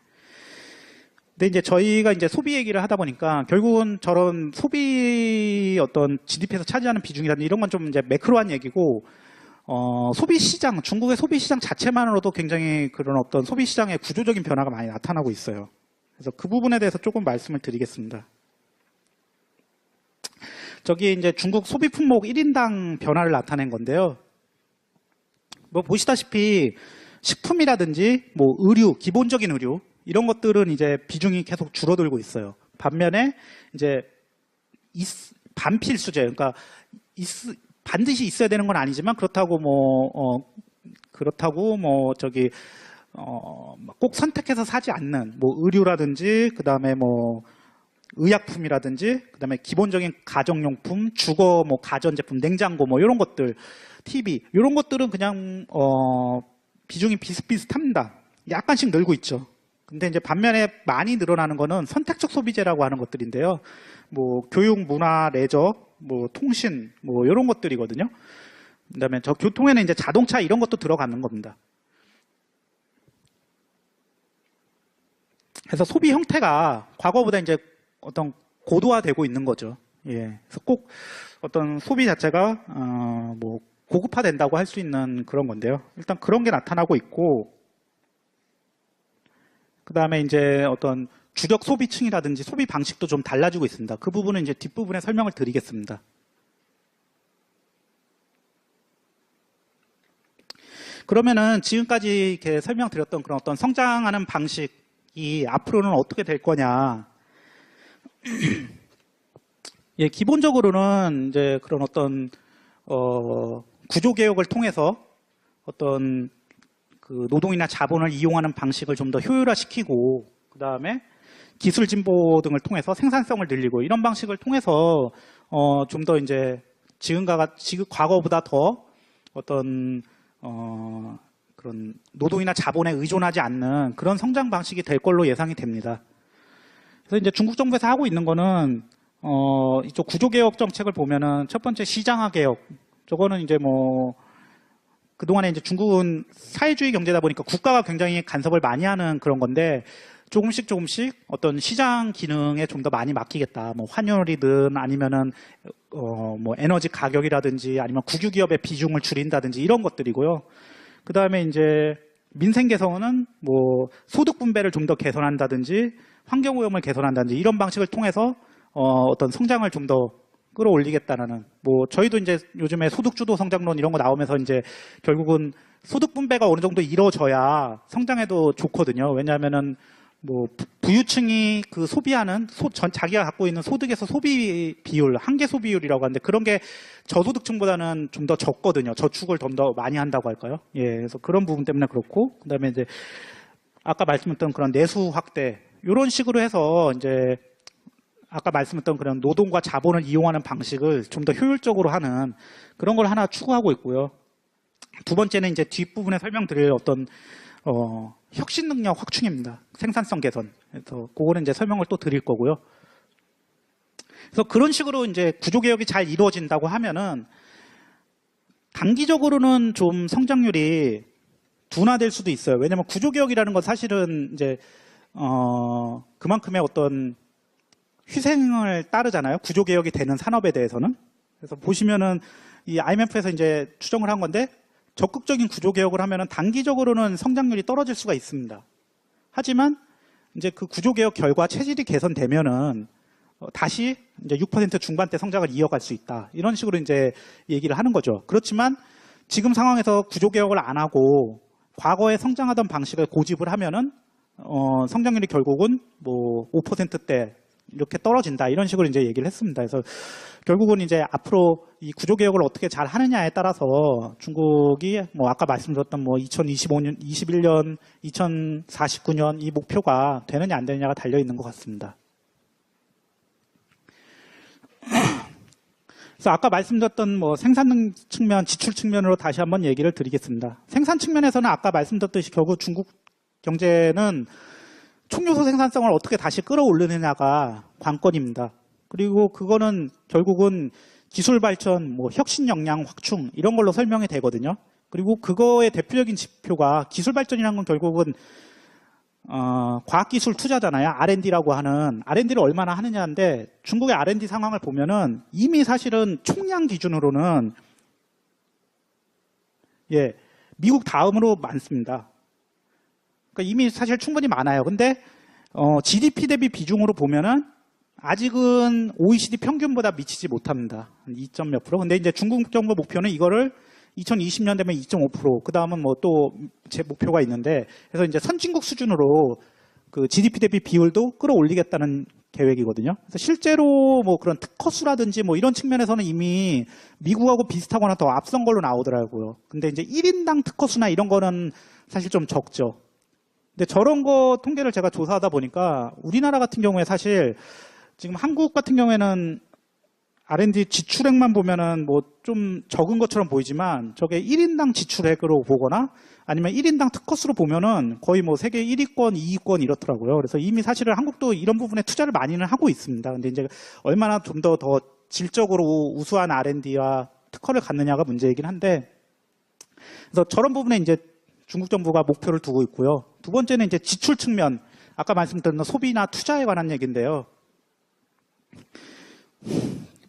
근데 이제 저희가 이제 소비 얘기를 하다 보니까 결국은 저런 소비 어떤 GDP에서 차지하는 비중이라든지 이런 건 좀 이제 매크로한 얘기고 소비 시장, 중국의 소비 시장 자체만으로도 굉장히 그런 어떤 소비 시장의 구조적인 변화가 많이 나타나고 있어요. 그래서 그 부분에 대해서 조금 말씀을 드리겠습니다. 저기 이제 중국 소비 품목 1인당 변화를 나타낸 건데요. 뭐 보시다시피 식품이라든지 뭐 의류, 기본적인 의류 이런 것들은 이제 비중이 계속 줄어들고 있어요. 반면에 이제 반필수재, 그러니까 반드시 있어야 되는 건 아니지만 그렇다고 꼭 선택해서 사지 않는 뭐 의류라든지 그다음에 뭐 의약품이라든지 그다음에 기본적인 가정용품, 주거 뭐 가전제품, 냉장고 뭐 이런 것들, TV 이런 것들은 그냥 비중이 비슷비슷합니다. 약간씩 늘고 있죠. 근데 이제 반면에 많이 늘어나는 거는 선택적 소비재라고 하는 것들인데요. 뭐 교육, 문화, 레저, 뭐 통신, 뭐 이런 것들이거든요. 그다음에 저 교통에는 이제 자동차 이런 것도 들어가는 겁니다. 그래서 소비 형태가 과거보다 이제 어떤 고도화되고 있는 거죠. 예. 그래서 꼭 어떤 소비 자체가 뭐 고급화된다고 할 수 있는 그런 건데요. 일단 그런 게 나타나고 있고. 그 다음에 이제 어떤 주력 소비층이라든지 소비 방식도 좀 달라지고 있습니다. 그 부분은 이제 뒷부분에 설명을 드리겠습니다. 그러면은 지금까지 이렇게 설명드렸던 그런 어떤 성장하는 방식, 앞으로는 어떻게 될 거냐. 예, 기본적으로는 이제 그런 어떤 구조 개혁을 통해서 어떤 그 노동이나 자본을 이용하는 방식을 좀 더 효율화시키고, 그 다음에 기술 진보 등을 통해서 생산성을 늘리고, 이런 방식을 통해서 좀 더 이제 과거보다 더 어떤 그런 노동이나 자본에 의존하지 않는 그런 성장 방식이 될 걸로 예상이 됩니다. 그래서 이제 중국 정부에서 하고 있는 거는 이쪽 구조개혁 정책을 보면은 첫 번째 시장화 개혁. 저거는 이제 뭐 그동안에 이제 중국은 사회주의 경제다 보니까 국가가 굉장히 간섭을 많이 하는 그런 건데, 조금씩 어떤 시장 기능에 좀 더 많이 맡기겠다. 뭐 환율이든 아니면은 뭐 에너지 가격이라든지 아니면 국유 기업의 비중을 줄인다든지 이런 것들이고요. 그 다음에 이제 민생 개선은 뭐 소득 분배를 좀 더 개선한다든지 환경 오염을 개선한다든지 이런 방식을 통해서 어떤 성장을 좀 더 끌어올리겠다라는, 뭐 저희도 이제 요즘에 소득주도 성장론 이런 거 나오면서 이제 결국은 소득 분배가 어느 정도 이루어져야 성장에도 좋거든요. 왜냐하면은 뭐 부유층이 그 소비하는 자기가 갖고 있는 소득에서 소비 비율, 한계 소비율이라고 하는데, 그런 게 저소득층보다는 좀 더 적거든요. 저축을 좀 더 많이 한다고 할까요? 예, 그래서 그런 부분 때문에 그렇고, 그다음에 이제 아까 말씀했던 그런 내수 확대, 이런 식으로 해서 이제 아까 말씀했던 그런 노동과 자본을 이용하는 방식을 좀 더 효율적으로 하는 그런 걸 하나 추구하고 있고요. 두 번째는 이제 뒷부분에 설명드릴 어떤 혁신 능력 확충입니다. 생산성 개선. 그래서 그거는 이제 설명을 또 드릴 거고요. 그래서 그런 식으로 이제 구조개혁이 잘 이루어진다고 하면은 단기적으로는 좀 성장률이 둔화될 수도 있어요. 왜냐하면 구조개혁이라는 건 사실은 이제 그만큼의 어떤 희생을 따르잖아요. 구조개혁이 되는 산업에 대해서는. 그래서 보시면은 이 IMF에서 이제 추정을 한 건데, 적극적인 구조개혁을 하면은 단기적으로는 성장률이 떨어질 수가 있습니다. 하지만 이제 그 구조개혁 결과 체질이 개선되면은 다시 이제 6% 중반대 성장을 이어갈 수 있다. 이런 식으로 이제 얘기를 하는 거죠. 그렇지만 지금 상황에서 구조개혁을 안 하고 과거에 성장하던 방식을 고집을 하면은 성장률이 결국은 뭐 5%대 이렇게 떨어진다, 이런 식으로 이제 얘기를 했습니다. 그래서 결국은 이제 앞으로 이 구조개혁을 어떻게 잘 하느냐에 따라서 중국이 뭐 아까 말씀드렸던 뭐 2025년, 21년, 2049년 이 목표가 되느냐 안 되느냐가 달려 있는 것 같습니다. 그래서 아까 말씀드렸던 뭐 생산 측면, 지출 측면으로 다시 한번 얘기를 드리겠습니다. 생산 측면에서는 아까 말씀드렸듯이 결국 중국 경제는 총요소 생산성을 어떻게 다시 끌어올리느냐가 관건입니다. 그리고 그거는 결국은 기술 발전, 뭐 혁신 역량 확충 이런 걸로 설명이 되거든요. 그리고 그거의 대표적인 지표가 기술 발전이라는 건 결국은 과학기술 투자잖아요. R&D라고 하는, R&D를 얼마나 하느냐인데, 중국의 R&D 상황을 보면은 이미 사실은 총량 기준으로는 미국 다음으로 많습니다. 그러니까 이미 사실 충분히 많아요. 근데 GDP 대비 비중으로 보면은 아직은 OECD 평균보다 미치지 못합니다. 2점 몇 프로. 근데 이제 중국 정부 목표는 이거를 2020년 되면 2.5%, 그 다음은 뭐 또 제 목표가 있는데, 그래서 이제 선진국 수준으로 그 GDP 대비 비율도 끌어올리겠다는 계획이거든요. 그래서 실제로 뭐 그런 특허수라든지 뭐 이런 측면에서는 이미 미국하고 비슷하거나 더 앞선 걸로 나오더라고요. 근데 이제 1인당 특허수나 이런 거는 사실 좀 적죠. 근데 저런 거 통계를 제가 조사하다 보니까 우리나라 같은 경우에 사실 지금 한국 같은 경우에는 R&D 지출액만 보면은 뭐 좀 적은 것처럼 보이지만, 저게 1인당 지출액으로 보거나 아니면 1인당 특허수로 보면은 거의 뭐 세계 1위권, 2위권 이렇더라고요. 그래서 이미 사실은 한국도 이런 부분에 투자를 많이는 하고 있습니다. 근데 이제 얼마나 좀 더 질적으로 우수한 R&D와 특허를 갖느냐가 문제이긴 한데, 그래서 저런 부분에 이제 중국 정부가 목표를 두고 있고요. 두 번째는 이제 지출 측면, 아까 말씀드린 소비나 투자에 관한 얘기인데요.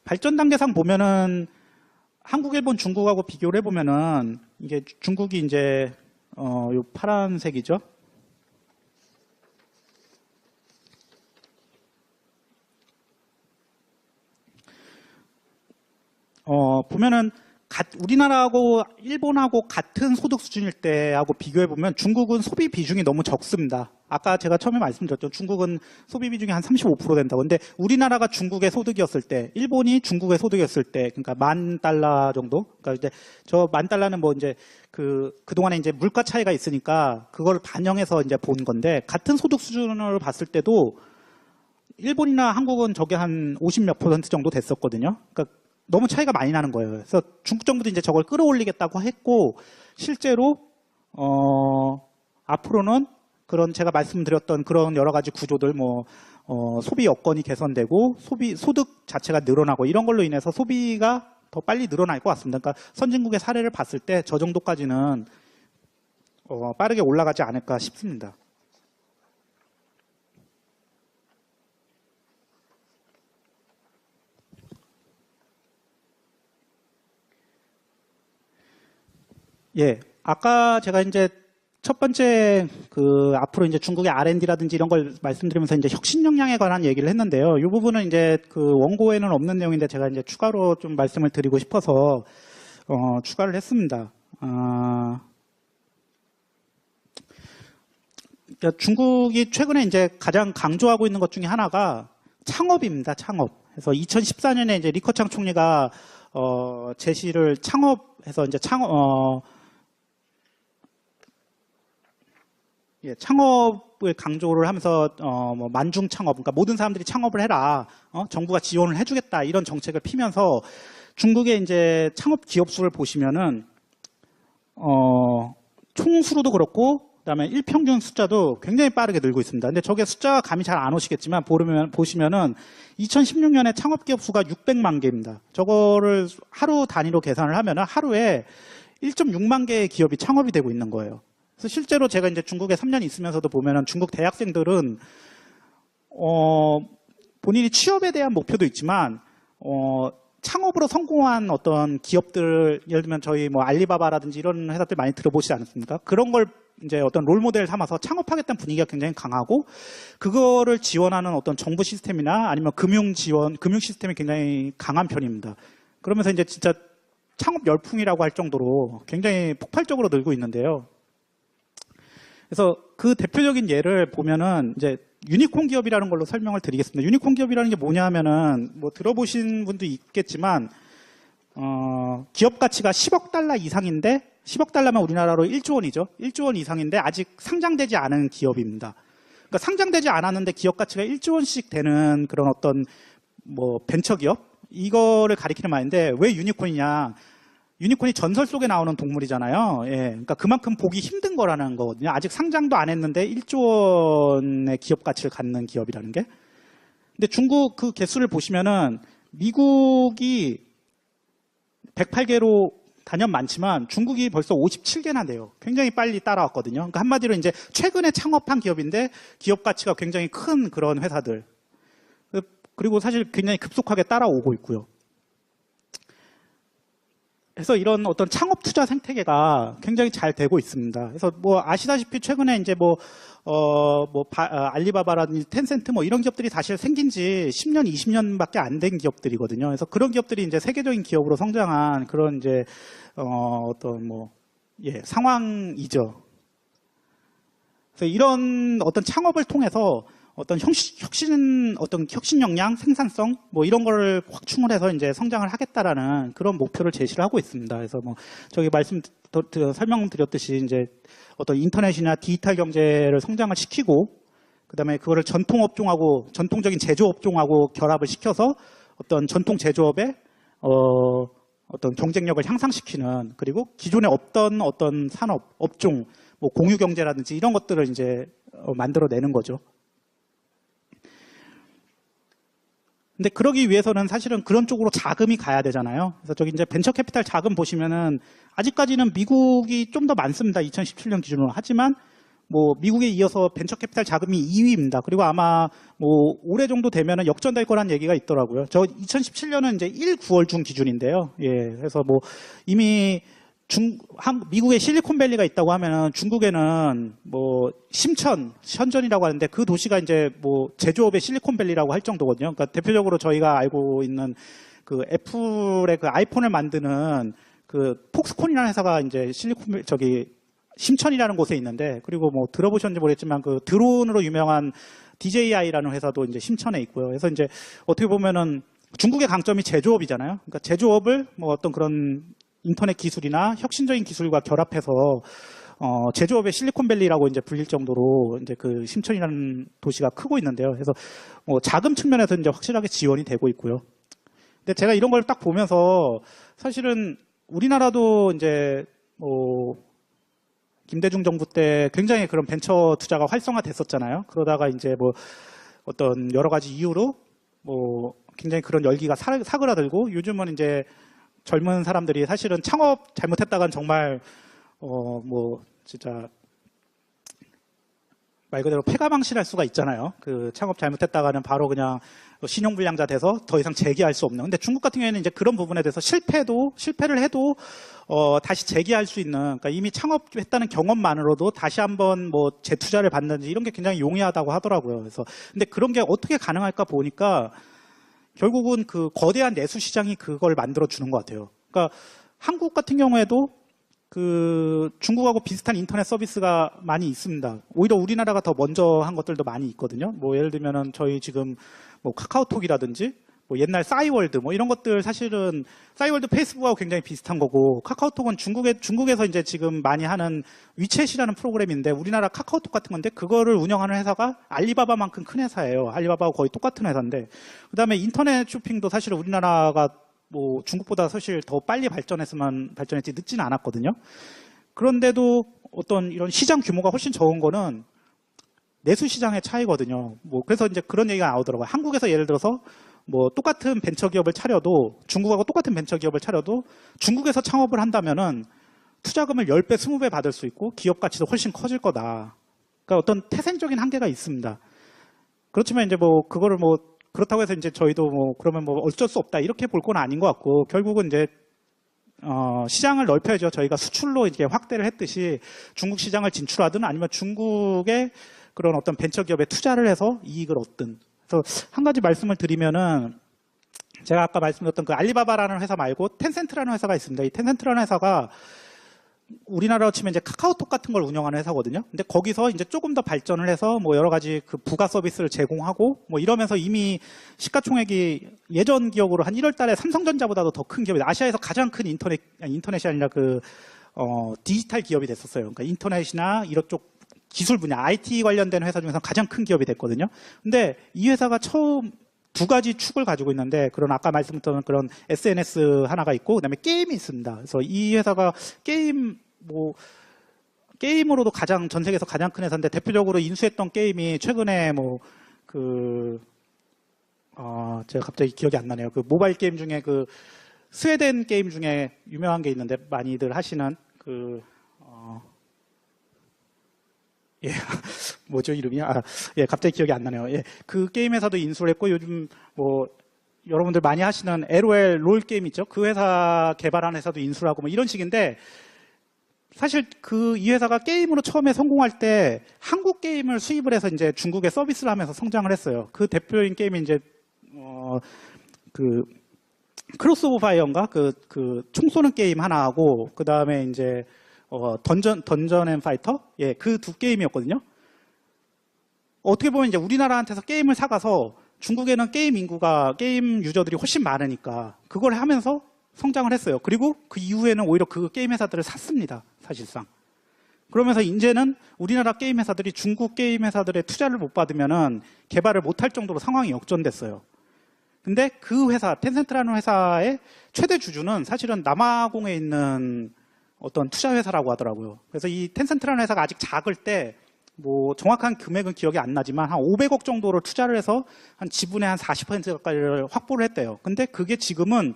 발전 단계상 보면은 한국, 일본, 중국하고 비교를 해보면은 이게 중국이 이제 요 파란색이죠. 보면은 우리나라하고 일본하고 같은 소득 수준일 때하고 비교해 보면 중국은 소비 비중이 너무 적습니다. 아까 제가 처음에 말씀드렸죠. 중국은 소비 비중이 한 35% 된다고. 근데 우리나라가 중국의 소득이었을 때, 일본이 중국의 소득이었을 때, 그러니까 $10,000 정도. 그러니까 이제 저 $10,000는 뭐 이제 그동안에 이제 물가 차이가 있으니까 그걸 반영해서 이제 본 건데, 같은 소득 수준을 봤을 때도 일본이나 한국은 저게 한 50몇 % 정도 됐었거든요. 그러니까 너무 차이가 많이 나는 거예요. 그래서 중국 정부도 이제 저걸 끌어올리겠다고 했고, 실제로 앞으로는 그런 제가 말씀드렸던 그런 여러 가지 구조들, 소비 여건이 개선되고 소득 자체가 늘어나고 이런 걸로 인해서 소비가 더 빨리 늘어날 것 같습니다. 그러니까 선진국의 사례를 봤을 때 저 정도까지는 빠르게 올라가지 않을까 싶습니다. 예, 아까 제가 이제 첫 번째 앞으로 이제 중국의 R&D라든지 이런 걸 말씀드리면서 이제 혁신 역량에 관한 얘기를 했는데요. 이 부분은 이제 원고에는 없는 내용인데 제가 이제 추가로 좀 말씀을 드리고 싶어서 추가를 했습니다. 그러니까 중국이 최근에 이제 가장 강조하고 있는 것 중에 하나가 창업입니다. 창업. 그래서 2014년에 이제 리커창 총리가 제시를 창업해서 이제 창업을 강조를 하면서 만중 창업, 그러니까 모든 사람들이 창업을 해라, 정부가 지원을 해주겠다 이런 정책을 피면서 중국의 이제 창업 기업 수를 보시면은 총수로도 그렇고 그다음에 일평균 숫자도 굉장히 빠르게 늘고 있습니다. 근데 저게 숫자가 감이 잘 안 오시겠지만 보시면은 2016년에 창업 기업 수가 600만 개입니다. 저거를 하루 단위로 계산을 하면은 하루에 1.6만 개의 기업이 창업이 되고 있는 거예요. 그래서 실제로 제가 이제 중국에 3년 있으면서도 보면은 중국 대학생들은 본인이 취업에 대한 목표도 있지만 창업으로 성공한 어떤 기업들, 예를 들면 저희 뭐 알리바바라든지 이런 회사들 많이 들어보시지 않았습니까? 그런 걸 이제 어떤 롤모델 삼아서 창업하겠다는 분위기가 굉장히 강하고, 그거를 지원하는 어떤 정부 시스템이나 아니면 금융 시스템이 굉장히 강한 편입니다. 그러면서 이제 진짜 창업 열풍이라고 할 정도로 굉장히 폭발적으로 늘고 있는데요. 그래서 그 대표적인 예를 보면은 이제 유니콘 기업이라는 걸로 설명을 드리겠습니다. 유니콘 기업이라는 게 뭐냐 하면은 뭐 들어보신 분도 있겠지만 기업 가치가 10억 달러 이상인데, 10억 달러면 우리나라로 1조 원이죠. 1조 원 이상인데 아직 상장되지 않은 기업입니다. 그러니까 상장되지 않았는데 기업 가치가 1조 원씩 되는 그런 어떤 뭐 벤처 기업, 이거를 가리키는 말인데, 왜 유니콘이냐? 유니콘이 전설 속에 나오는 동물이잖아요. 예, 그러니까 그만큼 보기 힘든 거라는 거거든요. 아직 상장도 안 했는데 1조 원의 기업 가치를 갖는 기업이라는 게. 근데 중국 그 개수를 보시면은 미국이 108개로 단연 많지만 중국이 벌써 57개나 돼요. 굉장히 빨리 따라왔거든요. 그러니까 한마디로 이제 최근에 창업한 기업인데 기업 가치가 굉장히 큰 그런 회사들. 그리고 사실 굉장히 급속하게 따라오고 있고요. 그래서 이런 어떤 창업 투자 생태계가 굉장히 잘 되고 있습니다. 그래서 뭐 아시다시피 최근에 이제 알리바바라든지 텐센트 뭐 이런 기업들이 사실 생긴 지 10년, 20년밖에 안 된 기업들이거든요. 그래서 그런 기업들이 이제 세계적인 기업으로 성장한 그런 이제 상황이죠. 그래서 이런 어떤 창업을 통해서 어떤 혁신 역량, 생산성, 뭐 이런 거를 확충을 해서 이제 성장을 하겠다라는 그런 목표를 제시를 하고 있습니다. 그래서 뭐 저기 설명드렸듯이 이제 어떤 인터넷이나 디지털 경제를 성장을 시키고, 그 다음에 그거를 전통적인 제조업종하고 결합을 시켜서 어떤 전통 제조업의 어떤 경쟁력을 향상시키는, 그리고 기존에 없던 어떤 산업, 업종, 뭐 공유 경제라든지 이런 것들을 이제 만들어내는 거죠. 근데 그러기 위해서는 사실은 그런 쪽으로 자금이 가야 되잖아요. 그래서 저기 이제 벤처 캐피탈 자금 보시면은 아직까지는 미국이 좀 더 많습니다. 2017년 기준으로. 하지만 뭐 미국에 이어서 벤처 캐피탈 자금이 2위입니다. 그리고 아마 뭐 올해 정도 되면은 역전될 거란 얘기가 있더라고요. 저 2017년은 이제 1, 9월 중 기준인데요. 예. 그래서 뭐 이미 미국에 실리콘밸리가 있다고 하면은 중국에는 뭐 현전이라고 하는데 그 도시가 이제 뭐 제조업의 실리콘밸리라고 할 정도거든요. 그러니까 대표적으로 저희가 알고 있는 그 애플의 그 아이폰을 만드는 그 폭스콘이라는 회사가 이제 심천이라는 곳에 있는데, 그리고 뭐 들어보셨는지 모르겠지만 그 드론으로 유명한 DJI라는 회사도 이제 심천에 있고요. 그래서 이제 어떻게 보면은 중국의 강점이 제조업이잖아요. 그러니까 제조업을 뭐 어떤 그런 인터넷 기술이나 혁신적인 기술과 결합해서 제조업의 실리콘밸리라고 이제 불릴 정도로 이제 그 심천이라는 도시가 크고 있는데요. 그래서 뭐 자금 측면에서 이제 확실하게 지원이 되고 있고요. 근데 제가 이런 걸 딱 보면서 사실은 우리나라도 이제 뭐 김대중 정부 때 굉장히 그런 벤처 투자가 활성화됐었잖아요. 그러다가 이제 뭐 어떤 여러 가지 이유로 뭐 굉장히 그런 열기가 사그라들고 요즘은 이제 젊은 사람들이 사실은 창업 잘못했다간 정말 뭐 진짜 말 그대로 패가망신할 수가 있잖아요. 그 창업 잘못했다가는 바로 그냥 신용불량자 돼서 더 이상 재기할 수 없는. 근데 중국 같은 경우에는 이제 그런 부분에 대해서 실패를 해도 다시 재기할 수 있는. 그러니까 이미 창업했다는 경험만으로도 다시 한번 뭐 재투자를 받는지 이런 게 굉장히 용이하다고 하더라고요. 그래서 근데 그런 게 어떻게 가능할까 보니까 결국은 그 거대한 내수 시장이 그걸 만들어 주는 것 같아요. 그러니까 한국 같은 경우에도 그 중국하고 비슷한 인터넷 서비스가 많이 있습니다. 오히려 우리나라가 더 먼저 한 것들도 많이 있거든요. 뭐 예를 들면은 저희 지금 뭐 카카오톡이라든지 뭐 옛날 싸이월드 뭐 이런 것들 사실은 싸이월드 페이스북하고 굉장히 비슷한 거고 카카오톡은 중국에서 이제 지금 많이 하는 위챗이라는 프로그램인데 우리나라 카카오톡 같은 건데 그거를 운영하는 회사가 알리바바만큼 큰 회사예요. 알리바바하고 거의 똑같은 회사인데 그다음에 인터넷 쇼핑도 사실 우리나라가 뭐 중국보다 사실 더 빨리 발전했지 늦지는 않았거든요. 그런데도 어떤 이런 시장 규모가 훨씬 적은 거는 내수 시장의 차이거든요. 뭐 그래서 이제 그런 얘기가 나오더라고요. 한국에서 예를 들어서 뭐 똑같은 벤처기업을 차려도 중국하고 똑같은 벤처기업을 차려도 중국에서 창업을 한다면은 투자금을 10배, 20배 받을 수 있고 기업 가치도 훨씬 커질 거다. 그러니까 어떤 태생적인 한계가 있습니다. 그렇지만 이제 뭐 그거를 뭐 그렇다고 해서 이제 저희도 뭐 그러면 뭐 어쩔 수 없다 이렇게 볼 건 아닌 것 같고 결국은 이제 시장을 넓혀야죠. 저희가 수출로 이렇게 확대를 했듯이 중국 시장을 진출하든 아니면 중국의 그런 어떤 벤처기업에 투자를 해서 이익을 얻든. 그래서 한 가지 말씀을 드리면은 제가 아까 말씀드렸던 그 알리바바라는 회사 말고 텐센트라는 회사가 있습니다. 이 텐센트라는 회사가 우리나라로 치면 이제 카카오톡 같은 걸 운영하는 회사거든요. 근데 거기서 이제 조금 더 발전을 해서 뭐 여러 가지 그 부가 서비스를 제공하고 뭐 이러면서 이미 시가총액이 예전 기억으로 한 1월 달에 삼성전자보다도 더 큰 기업이 아시아에서 가장 큰 인터넷이 아니라 그 디지털 기업이 됐었어요. 그러니까 인터넷이나 이런 쪽 기술 분야, IT 관련된 회사 중에서 가장 큰 기업이 됐거든요. 근데 이 회사가 처음 두 가지 축을 가지고 있는데 그런 아까 말씀드렸던 그런 SNS 하나가 있고 그다음에 게임이 있습니다. 그래서 이 회사가 게임으로도 전 세계에서 가장 큰 회사인데 대표적으로 인수했던 게임이 최근에 제가 갑자기 기억이 안 나네요. 그 모바일 게임 중에 그 스웨덴 게임 중에 유명한 게 있는데 많이들 하시는 뭐죠 이름이? 갑자기 기억이 안 나네요. 그 게임 회사도 인수를 했고 요즘 뭐 여러분들 많이 하시는 LOL 롤 게임 있죠? 그 회사 개발한 회사도 인수를 하고 뭐 이런 식인데 사실 이 회사가 게임으로 처음에 성공할 때 한국 게임을 수입을 해서 이제 중국에 서비스를 하면서 성장을 했어요. 그 대표인 게임이 이제 크로스 오브 파이어인가? 총 쏘는 게임 하나 하고 그 다음에 이제 던전 앤 파이터? 그 두 게임이었거든요. 어떻게 보면 이제 우리나라한테서 게임을 사가서 중국에는 게임 유저들이 훨씬 많으니까 그걸 하면서 성장을 했어요. 그리고 그 이후에는 오히려 그 게임 회사들을 샀습니다. 사실상. 그러면서 이제는 우리나라 게임 회사들이 중국 게임 회사들의 투자를 못 받으면은 개발을 못할 정도로 상황이 역전됐어요. 근데 그 회사, 텐센트라는 회사의 최대 주주는 사실은 남아공에 있는 어떤 투자 회사라고 하더라고요. 그래서 이 텐센트라는 회사가 아직 작을 때 뭐 정확한 금액은 기억이 안 나지만 한 500억 정도를 투자를 해서 한 지분의 한 40% 가까이를 확보를 했대요. 근데 그게 지금은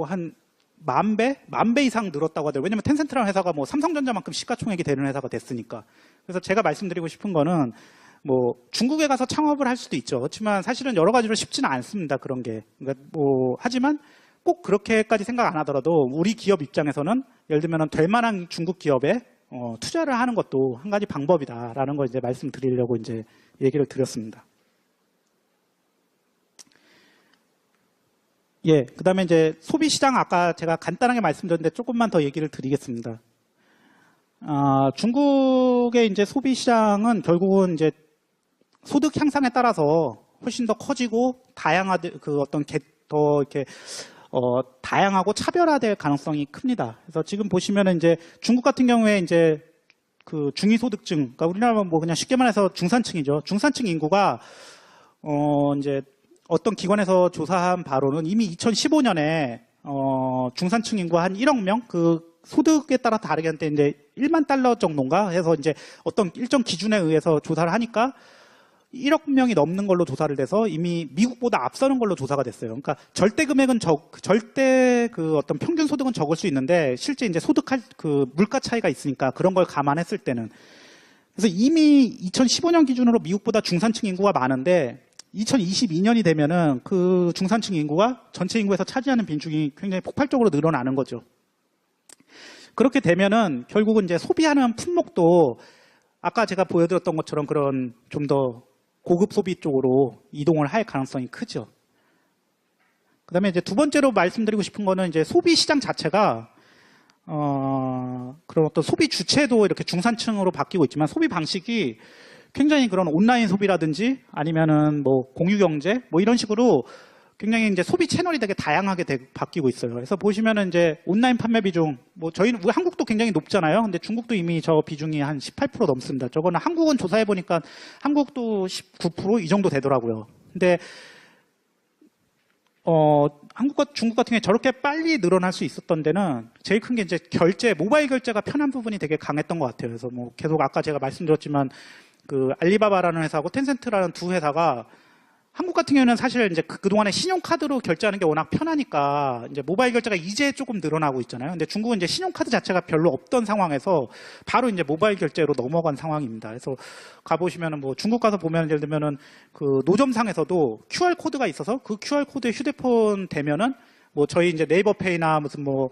한 10,000배 이상 늘었다고 하더라고요. 왜냐면 텐센트라는 회사가 뭐 삼성전자만큼 시가총액이 되는 회사가 됐으니까. 그래서 제가 말씀드리고 싶은 거는 뭐 중국에 가서 창업을 할 수도 있죠. 그렇지만 사실은 여러 가지로 쉽지는 않습니다. 그런 게. 그러니까 하지만 꼭 그렇게까지 생각 안 하더라도 우리 기업 입장에서는 예를 들면 될 만한 중국 기업에 투자를 하는 것도 한 가지 방법이다라는 걸 이제 말씀드리려고 이제 얘기를 드렸습니다. 예, 그다음에 이제 소비 시장 아까 제가 간단하게 말씀드렸는데 조금만 더 얘기를 드리겠습니다. 중국의 이제 소비 시장은 결국은 이제 소득 향상에 따라서 훨씬 더 커지고 더 이렇게 다양하고 차별화될 가능성이 큽니다. 그래서 지금 보시면은 이제 중국 같은 경우에 이제 그 중위소득층, 그러니까 우리나라는 뭐 그냥 쉽게 말해서 중산층이죠. 중산층 인구가 이제 어떤 기관에서 조사한 바로는 이미 2015년에 중산층 인구 한 1억 명, 그 소득에 따라 다르게 한데 이제 1만 달러 정도인가 해서 이제 어떤 일정 기준에 의해서 조사를 하니까 1억 명이 넘는 걸로 조사를 돼서 이미 미국보다 앞서는 걸로 조사가 됐어요. 그러니까 절대 금액은 절대 그 어떤 평균 소득은 적을 수 있는데 실제 이제 소득할 그 물가 차이가 있으니까 그런 걸 감안했을 때는 그래서 이미 2015년 기준으로 미국보다 중산층 인구가 많은데 2022년이 되면은 그 중산층 인구가 전체 인구에서 차지하는 비중이 굉장히 폭발적으로 늘어나는 거죠. 그렇게 되면은 결국은 이제 소비하는 품목도 아까 제가 보여드렸던 것처럼 그런 좀 더 고급 소비 쪽으로 이동을 할 가능성이 크죠. 그 다음에 이제 두 번째로 말씀드리고 싶은 거는 이제 소비 시장 자체가, 그런 어떤 소비 주체도 이렇게 중산층으로 바뀌고 있지만 소비 방식이 굉장히 그런 온라인 소비라든지 아니면은 뭐 공유 경제 뭐 이런 식으로 굉장히 이제 소비 채널이 되게 다양하게 바뀌고 있어요. 그래서 보시면은 이제 온라인 판매 비중, 뭐 저희는 한국도 굉장히 높잖아요. 근데 중국도 이미 저 비중이 한 18% 넘습니다. 저거는 한국은 조사해 보니까 한국도 19% 이 정도 되더라고요. 근데 한국과 중국 같은 경우에 저렇게 빨리 늘어날 수 있었던 데는 제일 큰 게 이제 모바일 결제가 편한 부분이 되게 강했던 것 같아요. 그래서 뭐 계속 아까 제가 말씀드렸지만 그 알리바바라는 회사하고 텐센트라는 두 회사가 한국 같은 경우는 사실 이제 그동안에 신용카드로 결제하는 게 워낙 편하니까 이제 모바일 결제가 이제 조금 늘어나고 있잖아요. 근데 중국은 이제 신용카드 자체가 별로 없던 상황에서 바로 이제 모바일 결제로 넘어간 상황입니다. 그래서 가보시면은 뭐 중국 가서 보면 예를 들면은 그 노점상에서도 QR 코드가 있어서 그 QR 코드에 휴대폰 대면은 뭐 저희 이제 네이버페이나 무슨 뭐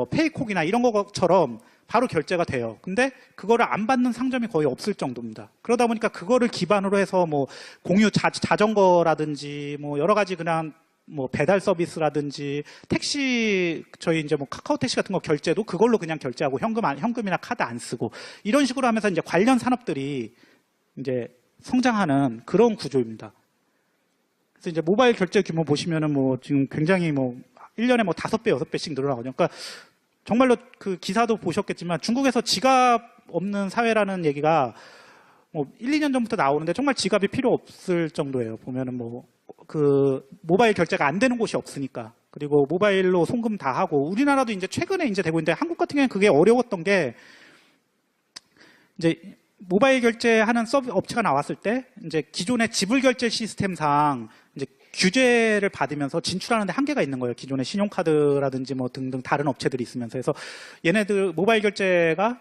페이콕이나 이런 것처럼 바로 결제가 돼요. 근데 그거를 안 받는 상점이 거의 없을 정도입니다. 그러다 보니까 그거를 기반으로 해서 뭐 공유 자전거라든지 뭐 여러 가지 그냥 뭐 배달 서비스라든지 택시 저희 이제 뭐 카카오 택시 같은 거 결제도 그걸로 그냥 결제하고 현금이나 카드 안 쓰고 이런 식으로 하면서 이제 관련 산업들이 이제 성장하는 그런 구조입니다. 그래서 이제 모바일 결제 규모 보시면은 뭐 지금 굉장히 뭐 1년에 뭐 5배, 6배씩 늘어나거든요. 그러니까 정말로 그 기사도 보셨겠지만 중국에서 지갑 없는 사회라는 얘기가 뭐 1, 2년 전부터 나오는데 정말 지갑이 필요 없을 정도예요. 보면은 뭐 그 모바일 결제가 안 되는 곳이 없으니까. 그리고 모바일로 송금 다 하고 우리나라도 이제 최근에 이제 되고 있는데 한국 같은 경우는 그게 어려웠던 게 이제 모바일 결제하는 업체가 나왔을 때 이제 기존의 지불 결제 시스템상 이제 규제를 받으면서 진출하는데 한계가 있는 거예요. 기존의 신용카드라든지 뭐 등등 다른 업체들이 있으면서. 그래서 얘네들 모바일 결제가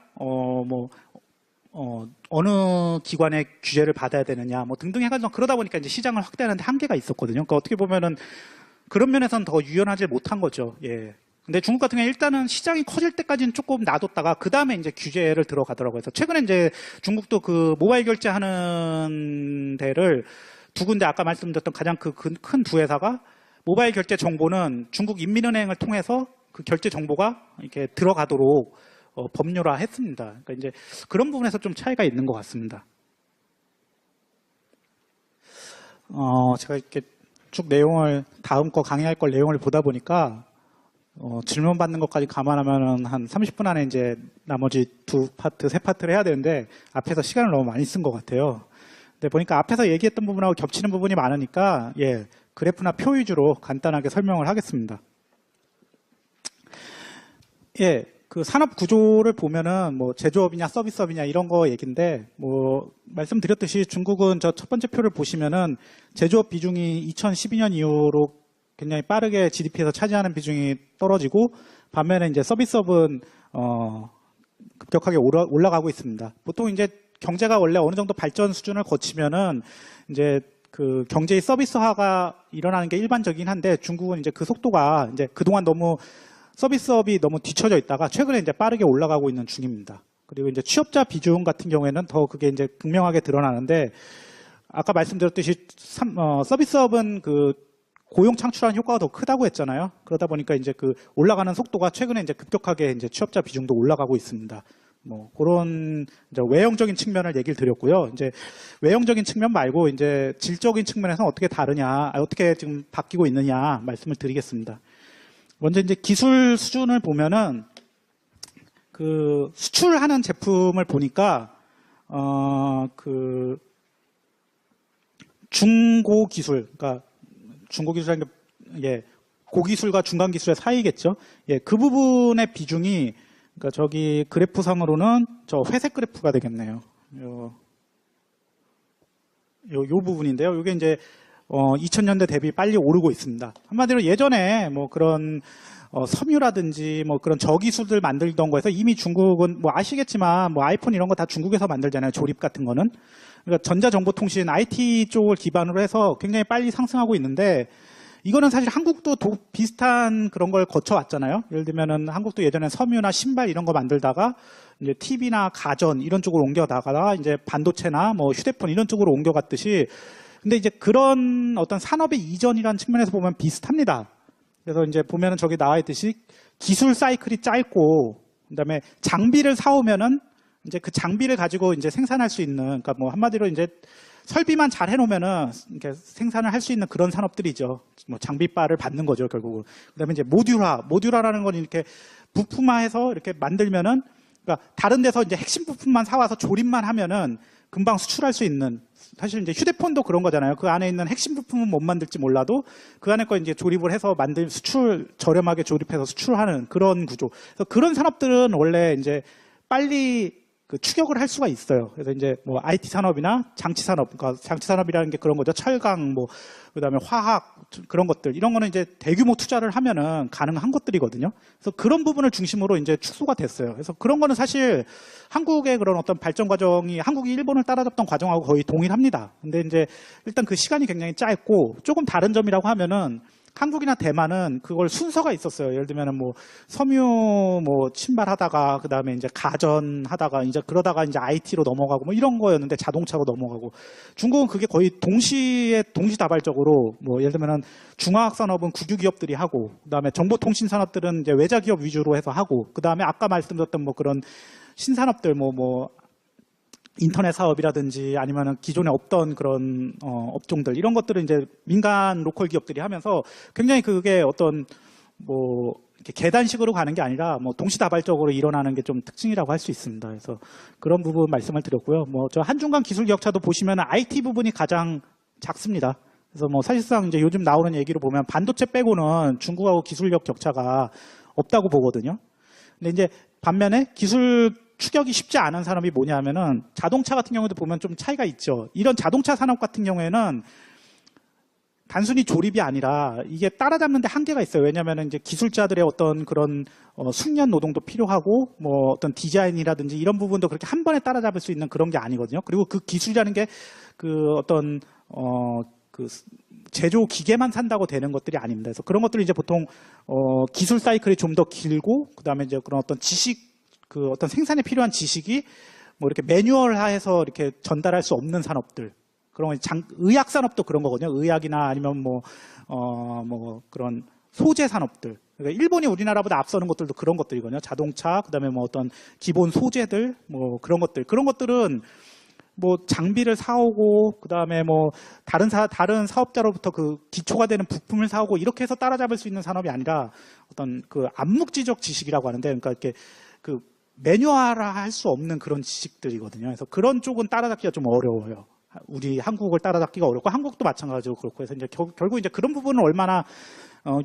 어느 기관의 규제를 받아야 되느냐 뭐 등등 해가지고 그러다 보니까 이제 시장을 확대하는데 한계가 있었거든요. 그러니까 어떻게 보면은 그런 면에서는 더 유연하지 못한 거죠. 예. 근데 중국 같은 경우에 일단은 시장이 커질 때까지는 조금 놔뒀다가 그 다음에 이제 규제를 들어가더라고요. 그래서 최근에 이제 중국도 그 모바일 결제하는 데를 두 군데 아까 말씀드렸던 가장 그 큰 두 회사가 모바일 결제 정보는 중국 인민은행을 통해서 그 결제 정보가 이렇게 들어가도록 법률화했습니다. 그러니까 이제 그런 부분에서 좀 차이가 있는 것 같습니다. 제가 이렇게 쭉 내용을 다음 거 강의할 걸 내용을 보다 보니까 질문 받는 것까지 감안하면 한 30분 안에 이제 나머지 세 파트를 해야 되는데 앞에서 시간을 너무 많이 쓴 것 같아요. 근데 보니까 앞에서 얘기했던 부분하고 겹치는 부분이 많으니까 예, 그래프나 표 위주로 간단하게 설명을 하겠습니다. 예, 그 산업 구조를 보면은 뭐 제조업이냐 서비스업이냐 이런 거 얘기인데 뭐 말씀드렸듯이 중국은 저 첫 번째 표를 보시면은 제조업 비중이 2012년 이후로 굉장히 빠르게 GDP에서 차지하는 비중이 떨어지고 반면에 이제 서비스업은 급격하게 올라가고 있습니다. 보통 이제 경제가 원래 어느 정도 발전 수준을 거치면은 이제 그 경제의 서비스화가 일어나는 게 일반적이긴 한데 중국은 이제 그 속도가 이제 그동안 너무 서비스업이 너무 뒤처져 있다가 최근에 이제 빠르게 올라가고 있는 중입니다. 그리고 이제 취업자 비중 같은 경우에는 더 그게 이제 극명하게 드러나는데 아까 말씀드렸듯이 서비스업은 그 고용 창출하는 효과가 더 크다고 했잖아요. 그러다 보니까 이제 그 올라가는 속도가 최근에 이제 급격하게 이제 취업자 비중도 올라가고 있습니다. 뭐 그런 이제 외형적인 측면을 얘기를 드렸고요. 이제 외형적인 측면 말고 이제 질적인 측면에서 어떻게 다르냐, 어떻게 지금 바뀌고 있느냐 말씀을 드리겠습니다. 먼저 이제 기술 수준을 보면은 그 수출하는 제품을 보니까 그 중고 기술, 그러니까 중고 기술이라는 게 예, 고기술과 중간 기술의 사이겠죠. 예, 그 부분의 비중이 그러니까 저기 그래프상으로는 저 회색 그래프가 되겠네요. 요 부분인데요. 이게 이제 2000년대 대비 빨리 오르고 있습니다. 한마디로 예전에 뭐 그런 섬유라든지 뭐 그런 저기술들 만들던 거에서 이미 중국은 뭐 아시겠지만 뭐 아이폰 이런 거 다 중국에서 만들잖아요. 조립 같은 거는. 그러니까 전자정보통신 IT 쪽을 기반으로 해서 굉장히 빨리 상승하고 있는데 이거는 사실 한국도 비슷한 그런 걸 거쳐왔잖아요. 예를 들면은 한국도 예전에 섬유나 신발 이런 거 만들다가 이제 TV나 가전 이런 쪽으로 옮겨다가 이제 반도체나 뭐 휴대폰 이런 쪽으로 옮겨갔듯이 근데 이제 그런 어떤 산업의 이전이라는 측면에서 보면 비슷합니다. 그래서 이제 보면은 저기 나와 있듯이 기술 사이클이 짧고 그다음에 장비를 사오면은 이제 그 장비를 가지고 이제 생산할 수 있는 그러니까 뭐 한마디로 이제 설비만 잘 해놓으면은 이렇게 생산을 할 수 있는 그런 산업들이죠. 뭐 장비바를 받는 거죠 결국은. 그다음에 이제 모듈화라는 건 이렇게 부품화해서 이렇게 만들면은 그러니까 다른 데서 이제 핵심 부품만 사와서 조립만 하면은 금방 수출할 수 있는. 사실 이제 휴대폰도 그런 거잖아요. 그 안에 있는 핵심 부품은 못 만들지 몰라도 그 안에 거 이제 조립을 해서 저렴하게 조립해서 수출하는 그런 구조. 그래서 그런 산업들은 원래 이제 빨리 그 추격을 할 수가 있어요. 그래서 이제 뭐 IT 산업이나 장치 산업, 그러니까 장치 산업이라는 게 그런 거죠. 철강, 뭐 그다음에 화학 그런 것들 이런 거는 이제 대규모 투자를 하면은 가능한 것들이거든요. 그래서 그런 부분을 중심으로 이제 축소가 됐어요. 그래서 그런 거는 사실 한국의 그런 어떤 발전 과정이 한국이 일본을 따라잡던 과정하고 거의 동일합니다. 근데 이제 일단 그 시간이 굉장히 짧고 조금 다른 점이라고 하면은 한국이나 대만은 그걸 순서가 있었어요. 예를 들면은 뭐 섬유 뭐 신발하다가 그 다음에 이제 가전 하다가 이제 그러다가 이제 IT로 넘어가고 뭐 이런 거였는데 자동차로 넘어가고 중국은 그게 거의 동시다발적으로 뭐 예를 들면은 중화학 산업은 국유 기업들이 하고 그 다음에 정보통신 산업들은 이제 외자 기업 위주로 해서 하고 그 다음에 아까 말씀드렸던 뭐 그런 신산업들 뭐 인터넷 사업이라든지 아니면은 기존에 없던 그런 업종들 이런 것들을 이제 민간 로컬 기업들이 하면서 굉장히 그게 어떤 뭐 이렇게 계단식으로 가는 게 아니라 뭐 동시다발적으로 일어나는 게 좀 특징이라고 할 수 있습니다. 그래서 그런 부분 말씀을 드렸고요. 뭐 저 한중간 기술 격차도 보시면 IT 부분이 가장 작습니다. 그래서 뭐 사실상 이제 요즘 나오는 얘기로 보면 반도체 빼고는 중국하고 기술력 격차가 없다고 보거든요. 근데 이제 반면에 기술 추격이 쉽지 않은 산업이 뭐냐면은 자동차 같은 경우도 보면 좀 차이가 있죠. 이런 자동차 산업 같은 경우에는 단순히 조립이 아니라 이게 따라잡는데 한계가 있어요. 왜냐하면 이제 기술자들의 어떤 그런 숙련 노동도 필요하고 뭐 어떤 디자인이라든지 이런 부분도 그렇게 한 번에 따라잡을 수 있는 그런 게 아니거든요. 그리고 그 기술이라는 게 그 어떤 그 제조 기계만 산다고 되는 것들이 아닙니다. 그래서 그런 것들이 이제 보통 기술 사이클이 좀 더 길고 그다음에 이제 그런 어떤 그 어떤 생산에 필요한 지식이 뭐 이렇게 매뉴얼화해서 이렇게 전달할 수 없는 산업들 그런 의학 산업도 그런 거거든요. 의학이나 아니면 뭐 그런 소재 산업들. 그러니까 일본이 우리나라보다 앞서는 것들도 그런 것들이거든요. 자동차, 그다음에 뭐 어떤 기본 소재들, 뭐 그런 것들은 뭐 장비를 사오고 그다음에 뭐 다른 사업자로부터 그 기초가 되는 부품을 사오고 이렇게 해서 따라잡을 수 있는 산업이 아니라 어떤 그 암묵지적 지식이라고 하는데, 그러니까 이렇게 그 매뉴얼화 할 수 없는 그런 지식들이거든요. 그래서 그런 쪽은 따라잡기가 좀 어려워요. 우리 한국을 따라잡기가 어렵고 한국도 마찬가지로 그렇고 해서 이제 결국 이제 그런 부분을 얼마나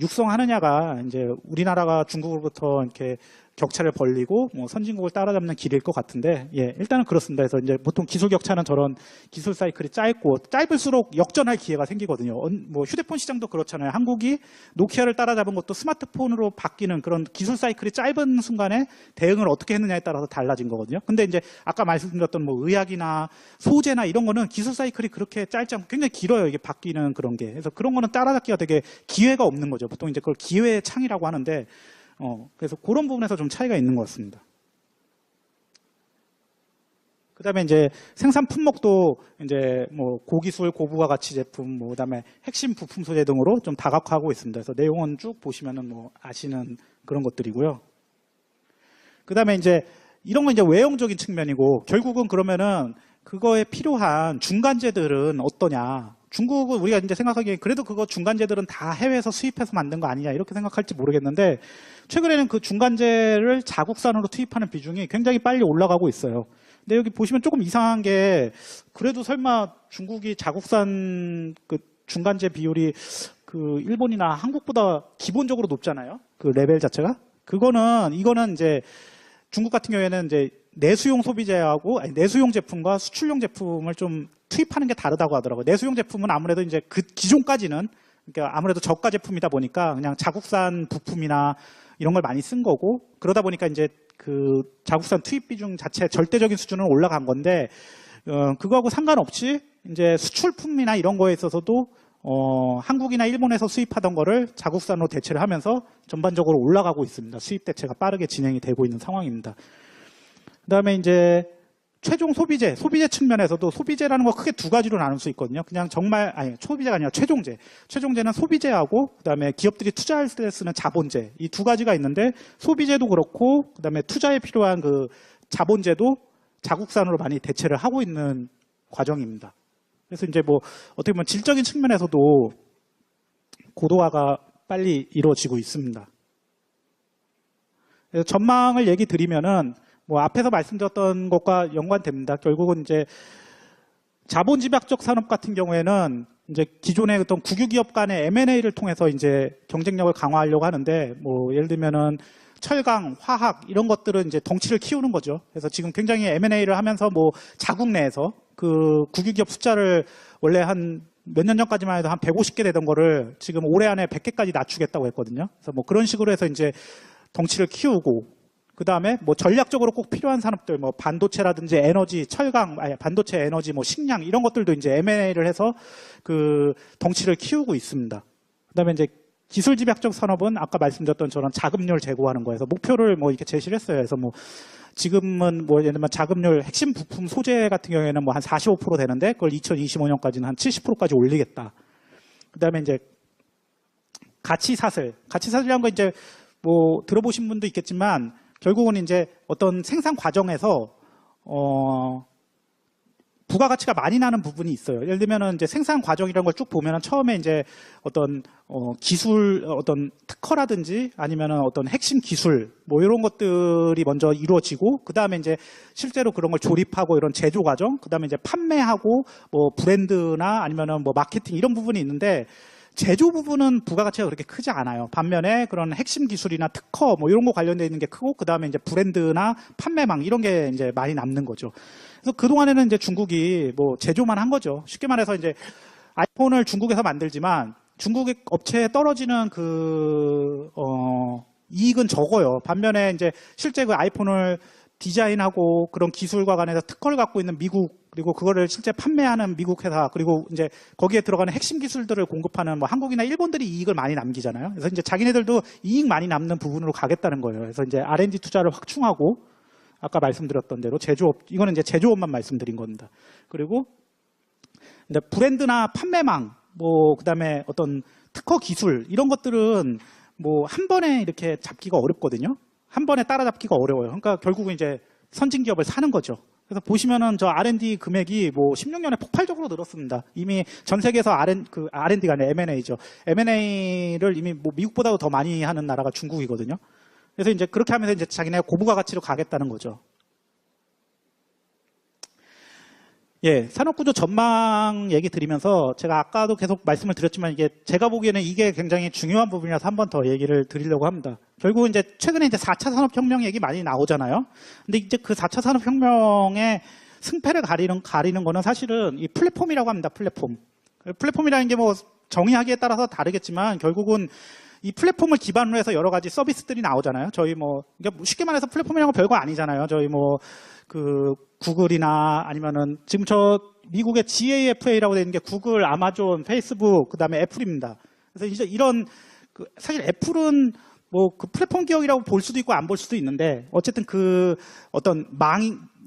육성하느냐가 이제 우리나라가 중국으로부터 이렇게 격차를 벌리고 뭐 선진국을 따라잡는 길일 것 같은데, 예, 일단은 그렇습니다. 그래서 이제 보통 기술 격차는 저런 기술 사이클이 짧을수록 역전할 기회가 생기거든요. 뭐 휴대폰 시장도 그렇잖아요. 한국이 노키아를 따라잡은 것도 스마트폰으로 바뀌는 그런 기술 사이클이 짧은 순간에 대응을 어떻게 했느냐에 따라서 달라진 거거든요. 근데 이제 아까 말씀드렸던 뭐 의학이나 소재나 이런 거는 기술 사이클이 그렇게 짧지 않고 굉장히 길어요. 이게 바뀌는 그런 게. 그래서 그런 거는 따라잡기가 되게 기회가 없는 거죠. 보통 이제 그걸 기회의 창이라고 하는데, 그래서 그런 부분에서 좀 차이가 있는 것 같습니다. 그다음에 이제 생산 품목도 이제 뭐 고기술, 고부가가치 제품, 뭐 그다음에 핵심 부품 소재 등으로 좀 다각화하고 있습니다. 그래서 내용은 쭉 보시면은 뭐 아시는 그런 것들이고요. 그다음에 이제 이런 건 이제 외형적인 측면이고 결국은 그러면은 그거에 필요한 중간재들은 어떠냐? 중국은 우리가 이제 생각하기에 그래도 그거 중간재들은 다 해외에서 수입해서 만든 거 아니냐 이렇게 생각할지 모르겠는데 최근에는 그 중간재를 자국산으로 투입하는 비중이 굉장히 빨리 올라가고 있어요. 근데 여기 보시면 조금 이상한 게 그래도 설마 중국이 자국산 그 중간재 비율이 그 일본이나 한국보다 기본적으로 높잖아요. 그 레벨 자체가. 이거는 이제 중국 같은 경우에는 이제 내수용 소비재하고 내수용 제품과 수출용 제품을 좀 투입하는 게 다르다고 하더라고요. 내수용 제품은 아무래도 이제 그 기존까지는 그러니까 아무래도 저가 제품이다 보니까 그냥 자국산 부품이나 이런 걸 많이 쓴 거고 그러다 보니까 이제 그 자국산 투입 비중 자체 절대적인 수준은 올라간 건데 그거하고 상관없이 이제 수출품이나 이런 거에 있어서도 한국이나 일본에서 수입하던 거를 자국산으로 대체를 하면서 전반적으로 올라가고 있습니다. 수입 대체가 빠르게 진행이 되고 있는 상황입니다. 그다음에 이제 최종 소비재 측면에서도 소비재라는 거 크게 두 가지로 나눌 수 있거든요. 그냥 정말 소비재가 아니라 최종재. 최종재는 소비재하고 그다음에 기업들이 투자할 때 쓰는 자본재. 이 두 가지가 있는데 소비재도 그렇고 그다음에 투자에 필요한 그 자본재도 자국산으로 많이 대체를 하고 있는 과정입니다. 그래서 이제 뭐 어떻게 보면 질적인 측면에서도 고도화가 빨리 이루어지고 있습니다. 그래서 전망을 얘기 드리면은 뭐 앞에서 말씀드렸던 것과 연관됩니다. 결국은 이제 자본 집약적 산업 같은 경우에는 이제 기존의 어떤 국유기업 간의 M&A를 통해서 이제 경쟁력을 강화하려고 하는데 뭐 예를 들면은 철강, 화학 이런 것들은 이제 덩치를 키우는 거죠. 그래서 지금 굉장히 M&A를 하면서 뭐 자국 내에서 그 국유기업 숫자를 원래 한 몇 년 전까지만 해도 한 150개 되던 거를 지금 올해 안에 100개까지 낮추겠다고 했거든요. 그래서 뭐 그런 식으로 해서 이제 덩치를 키우고 그 다음에 뭐 전략적으로 꼭 필요한 산업들, 뭐 반도체라든지 에너지, 철강, 반도체, 에너지, 뭐 식량 이런 것들도 이제 M&A를 해서 그 덩치를 키우고 있습니다. 그 다음에 이제 기술 집약적 산업은 아까 말씀드렸던 저런 자금률 제고하는 거에서 목표를 뭐 이렇게 제시를 했어요. 그래서 뭐 지금은 뭐 예를 들면 자금률 핵심 부품 소재 같은 경우에는 뭐 한 45% 되는데 그걸 2025년까지는 한 70%까지 올리겠다. 그 다음에 이제 가치사슬이라는 거 이제 뭐 들어보신 분도 있겠지만 결국은 이제 어떤 생산 과정에서 부가가치가 많이 나는 부분이 있어요. 예를 들면은 이제 생산 과정이라는 걸 쭉 보면은 처음에 이제 어떤 기술, 어떤 특허라든지 아니면은 어떤 핵심 기술 뭐 이런 것들이 먼저 이루어지고 그 다음에 이제 실제로 그런 걸 조립하고 이런 제조 과정, 그 다음에 이제 판매하고 뭐 브랜드나 아니면은 뭐 마케팅 이런 부분이 있는데. 제조 부분은 부가가치가 그렇게 크지 않아요. 반면에 그런 핵심 기술이나 특허 뭐 이런 거 관련되어 있는 게 크고 그다음에 이제 브랜드나 판매망 이런 게 이제 많이 남는 거죠. 그래서 그동안에는 이제 중국이 뭐 제조만 한 거죠. 쉽게 말해서 이제 아이폰을 중국에서 만들지만 중국의 업체에 떨어지는 그 이익은 적어요. 반면에 이제 실제 그 아이폰을 디자인하고 그런 기술과 관해서 특허를 갖고 있는 미국 그리고 그거를 실제 판매하는 미국 회사 그리고 이제 거기에 들어가는 핵심 기술들을 공급하는 뭐 한국이나 일본들이 이익을 많이 남기잖아요. 그래서 이제 자기네들도 이익 많이 남는 부분으로 가겠다는 거예요. 그래서 이제 R&D 투자를 확충하고 아까 말씀드렸던 대로 제조업 이거는 이제 제조업만 말씀드린 겁니다. 그리고 근데 브랜드나 판매망 뭐 그다음에 어떤 특허 기술 이런 것들은 뭐 한 번에 이렇게 잡기가 어렵거든요. 한 번에 따라잡기가 어려워요. 그러니까 결국은 이제 선진 기업을 사는 거죠. 그래서 보시면은 저 R&D 금액이 뭐 16년에 폭발적으로 늘었습니다. 이미 전 세계에서 R&D가 아니라 M&A죠. M&A를 이미 뭐 미국보다도 더 많이 하는 나라가 중국이거든요. 그래서 이제 그렇게 하면서 이제 자기네가 고부가 가치로 가겠다는 거죠. 예, 산업구조 전망 얘기 드리면서 제가 아까도 계속 말씀을 드렸지만 이게 제가 보기에는 이게 굉장히 중요한 부분이라서 한 번 더 얘기를 드리려고 합니다. 결국은 이제 최근에 이제 4차 산업혁명 얘기 많이 나오잖아요. 근데 이제 그 4차 산업혁명의 승패를 가리는 거는 사실은 이 플랫폼이라고 합니다. 플랫폼이라는 게 뭐 정의하기에 따라서 다르겠지만 결국은 이 플랫폼을 기반으로 해서 여러 가지 서비스들이 나오잖아요. 저희 뭐 그러니까 쉽게 말해서 플랫폼이라는 건 별거 아니잖아요. 저희 뭐 그 구글이나 아니면은 지금 저 미국의 GAFA라고 되어 있는 게 구글, 아마존, 페이스북, 그다음에 애플입니다. 그래서 이제 이런 사실 애플은 뭐 그 플랫폼 기업이라고 볼 수도 있고 안 볼 수도 있는데 어쨌든 그 어떤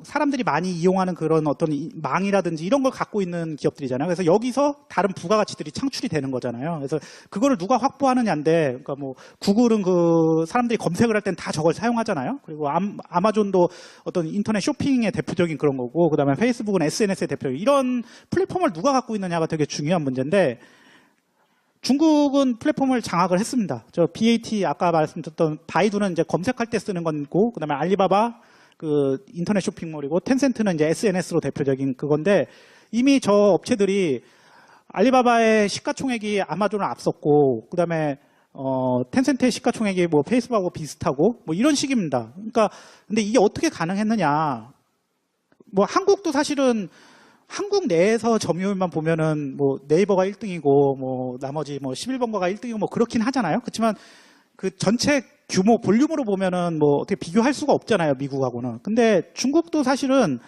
사람들이 많이 이용하는 그런 어떤 망이라든지 이런 걸 갖고 있는 기업들이잖아요. 그래서 여기서 다른 부가가치들이 창출이 되는 거잖아요. 그래서 그거를 누가 확보하느냐인데, 그러니까 뭐 구글은 그 사람들이 검색을 할 땐 다 저걸 사용하잖아요. 그리고 아마존도 어떤 인터넷 쇼핑의 대표적인 그런 거고, 그다음에 페이스북은 SNS의 대표적인 이런 플랫폼을 누가 갖고 있느냐가 되게 중요한 문제인데. 중국은 플랫폼을 장악을 했습니다. 저 BAT 아까 말씀드렸던 바이두는 이제 검색할 때 쓰는 거고, 그다음에 알리바바 그 인터넷 쇼핑몰이고, 텐센트는 이제 SNS로 대표적인 그건데 이미 저 업체들이 알리바바의 시가총액이 아마존을 앞섰고, 그다음에 텐센트의 시가총액이 뭐 페이스북하고 비슷하고 뭐 이런 식입니다. 그러니까 근데 이게 어떻게 가능했느냐? 뭐 한국도 사실은 한국 내에서 점유율만 보면은 뭐 네이버가 1등이고 뭐 나머지 뭐 11번가가 1등이고 뭐 그렇긴 하잖아요. 그렇지만 그 전체 규모 볼륨으로 보면은 뭐 어떻게 비교할 수가 없잖아요, 미국하고는. 근데 중국도 사실은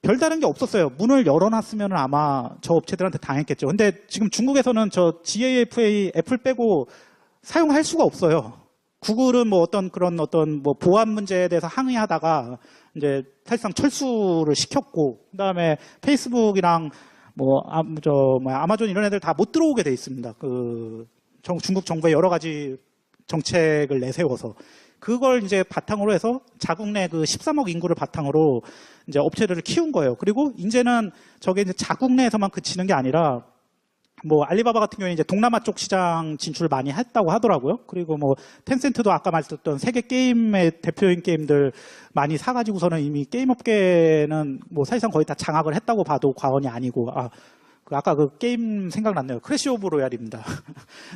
별다른 게 없었어요. 문을 열어놨으면 아마 저 업체들한테 당했겠죠. 근데 지금 중국에서는 저 GAFA 애플 빼고 사용할 수가 없어요. 구글은 뭐 어떤 그런 어떤 뭐 보안 문제에 대해서 항의하다가 이제 사실상 철수를 시켰고, 그다음에 페이스북이랑 뭐 아마존 이런 애들 다 못 들어오게 돼 있습니다. 그 중국 정부의 여러 가지 정책을 내세워서 그걸 이제 바탕으로 해서 자국 내 그 13억 인구를 바탕으로 이제 업체들을 키운 거예요. 그리고 이제는 저게 이제 자국 내에서만 그치는 게 아니라 뭐 알리바바 같은 경우에 이제 동남아 쪽 시장 진출을 많이 했다고 하더라고요. 그리고 뭐 텐센트도 아까 말씀드렸던 세계 게임의 대표적인 게임들 많이 사가지고서는 이미 게임 업계는 뭐 사실상 거의 다 장악을 했다고 봐도 과언이 아니고, 아까 그 게임 생각났네요. 크래시 오브 로얄입니다.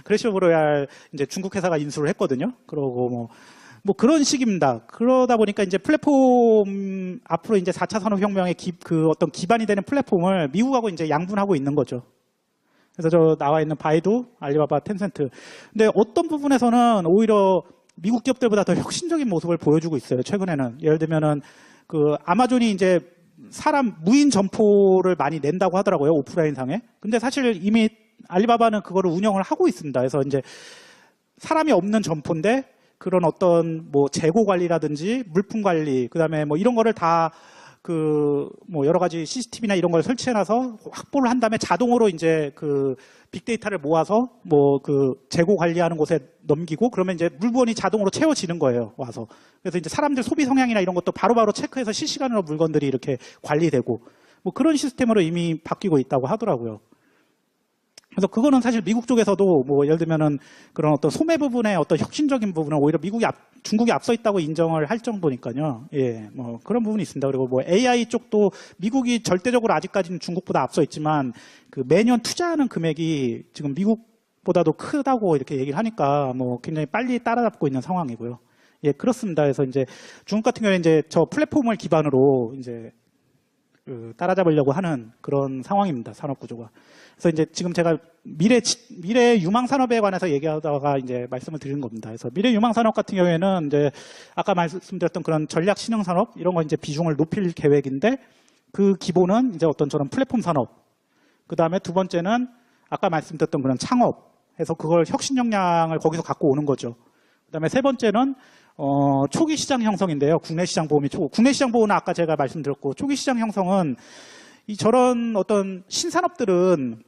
크래시 오브 로얄 이제 중국 회사가 인수를 했거든요. 그러고 뭐 그런 식입니다. 그러다 보니까 이제 플랫폼 앞으로 이제 4차 산업혁명의 그 어떤 기반이 되는 플랫폼을 미국하고 이제 양분하고 있는 거죠. 그래서 저 나와 있는 바이두, 알리바바, 텐센트. 근데 어떤 부분에서는 오히려 미국 기업들보다 더 혁신적인 모습을 보여주고 있어요. 최근에는 예를 들면은 그 아마존이 이제 사람 무인 점포를 많이 낸다고 하더라고요, 오프라인 상에. 근데 사실 이미 알리바바는 그거를 운영을 하고 있습니다. 그래서 이제 사람이 없는 점포인데 그런 어떤 뭐 재고 관리라든지 물품 관리, 그다음에 뭐 이런 거를 다 그 뭐 여러 가지 CCTV나 이런 걸 설치해놔서 확보를 한 다음에 자동으로 이제 그 빅데이터를 모아서 뭐 그 재고 관리하는 곳에 넘기고, 그러면 이제 물건이 자동으로 채워지는 거예요, 와서. 그래서 이제 사람들 소비 성향이나 이런 것도 바로바로 체크해서 실시간으로 물건들이 이렇게 관리되고 뭐 그런 시스템으로 이미 바뀌고 있다고 하더라고요. 그래서 그거는 사실 미국 쪽에서도 뭐 예를 들면은 그런 어떤 소매 부분의 어떤 혁신적인 부분은 오히려 중국이 앞서 있다고 인정을 할 정도니까요. 예, 뭐 그런 부분이 있습니다. 그리고 뭐 AI 쪽도 미국이 절대적으로 아직까지는 중국보다 앞서 있지만 그 매년 투자하는 금액이 지금 미국보다도 크다고 이렇게 얘기를 하니까 뭐 굉장히 빨리 따라잡고 있는 상황이고요. 예, 그렇습니다. 그래서 이제 중국 같은 경우에 이제 저 플랫폼을 기반으로 이제 따라잡으려고 하는 그런 상황입니다. 산업 구조가. 그래서 이제 지금 제가 미래 유망 산업에 관해서 얘기하다가 이제 말씀을 드리는 겁니다. 그래서 미래 유망 산업 같은 경우에는 이제 아까 말씀드렸던 그런 전략 신형 산업 이런 거 이제 비중을 높일 계획인데, 그 기본은 이제 어떤 저런 플랫폼 산업. 그 다음에 두 번째는 아까 말씀드렸던 그런 창업 해서 그걸 혁신 역량을 거기서 갖고 오는 거죠. 그 다음에 세 번째는 초기 시장 형성인데요. 국내 시장 보험이 국내 시장 보험은 아까 제가 말씀드렸고, 초기 시장 형성은 저런 어떤 신산업들은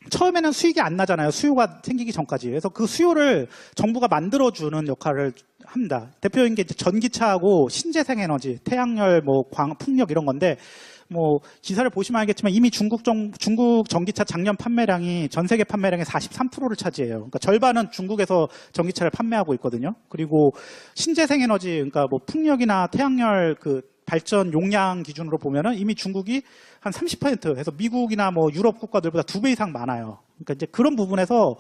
처음에는 수익이 안 나잖아요. 수요가 생기기 전까지. 그래서 그 수요를 정부가 만들어주는 역할을 합니다. 대표적인 게 이제 전기차하고 신재생에너지, 태양열, 뭐 풍력 이런 건데, 뭐 기사를 보시면 알겠지만 이미 중국 전기차 작년 판매량이 전 세계 판매량의 43%를 차지해요. 그러니까 절반은 중국에서 전기차를 판매하고 있거든요. 그리고 신재생에너지, 그러니까 뭐 풍력이나 태양열 그 발전 용량 기준으로 보면은 이미 중국이 한 30% 해서 미국이나 뭐 유럽 국가들보다 2배 이상 많아요. 그러니까 이제 그런 부분에서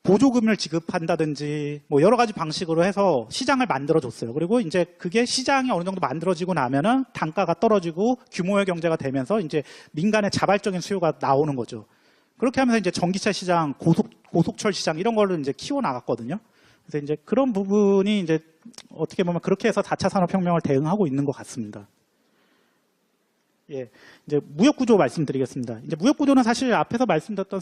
보조금을 지급한다든지 뭐 여러 가지 방식으로 해서 시장을 만들어줬어요. 그리고 이제 그게 시장이 어느 정도 만들어지고 나면은 단가가 떨어지고 규모의 경제가 되면서 이제 민간의 자발적인 수요가 나오는 거죠. 그렇게 하면서 이제 전기차 시장, 고속철 시장 이런 거를 이제 키워 나갔거든요. 그래서 이제 그런 부분이 이제 어떻게 보면 그렇게 해서 4차 산업혁명을 대응하고 있는 것 같습니다. 예, 이제 무역구조 말씀드리겠습니다. 이제 무역구조는 사실 앞에서 말씀드렸던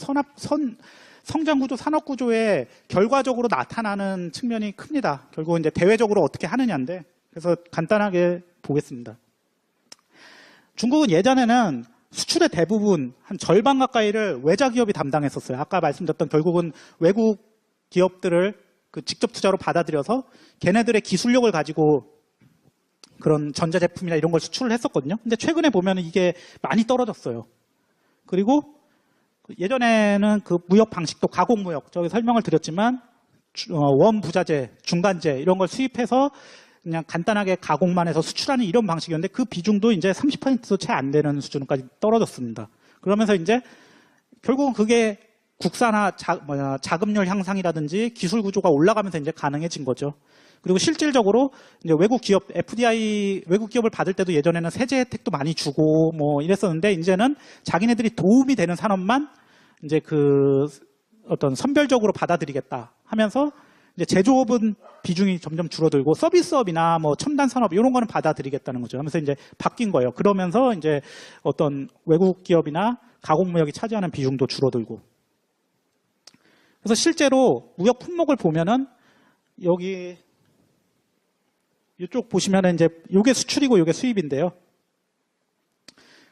성장구조, 산업구조에 결과적으로 나타나는 측면이 큽니다. 결국은 이제 대외적으로 어떻게 하느냐인데, 그래서 간단하게 보겠습니다. 중국은 예전에는 수출의 대부분 한 절반 가까이를 외자 기업이 담당했었어요. 아까 말씀드렸던 결국은 외국 기업들을 그 직접 투자로 받아들여서 걔네들의 기술력을 가지고 그런 전자제품이나 이런 걸 수출을 했었거든요. 근데 최근에 보면 이게 많이 떨어졌어요. 그리고 예전에는 그 무역 방식도 가공무역, 저기 설명을 드렸지만 원부자재, 중간재 이런 걸 수입해서 그냥 간단하게 가공만 해서 수출하는 이런 방식이었는데 그 비중도 이제 30%도 채 안 되는 수준까지 떨어졌습니다. 그러면서 이제 결국은 그게 국산화, 자금률 향상이라든지 기술 구조가 올라가면서 이제 가능해진 거죠. 그리고 실질적으로 이제 외국 기업, FDI 외국 기업을 받을 때도 예전에는 세제 혜택도 많이 주고 뭐 이랬었는데 이제는 자기네들이 도움이 되는 산업만 이제 그 어떤 선별적으로 받아들이겠다 하면서 이제 제조업은 비중이 점점 줄어들고 서비스업이나 뭐 첨단 산업 이런 거는 받아들이겠다는 거죠. 하면서 이제 바뀐 거예요. 그러면서 이제 어떤 외국 기업이나 가공무역이 차지하는 비중도 줄어들고. 그래서 실제로 무역 품목을 보면은 여기 이쪽 보시면은 이제 요게 수출이고 요게 수입인데요.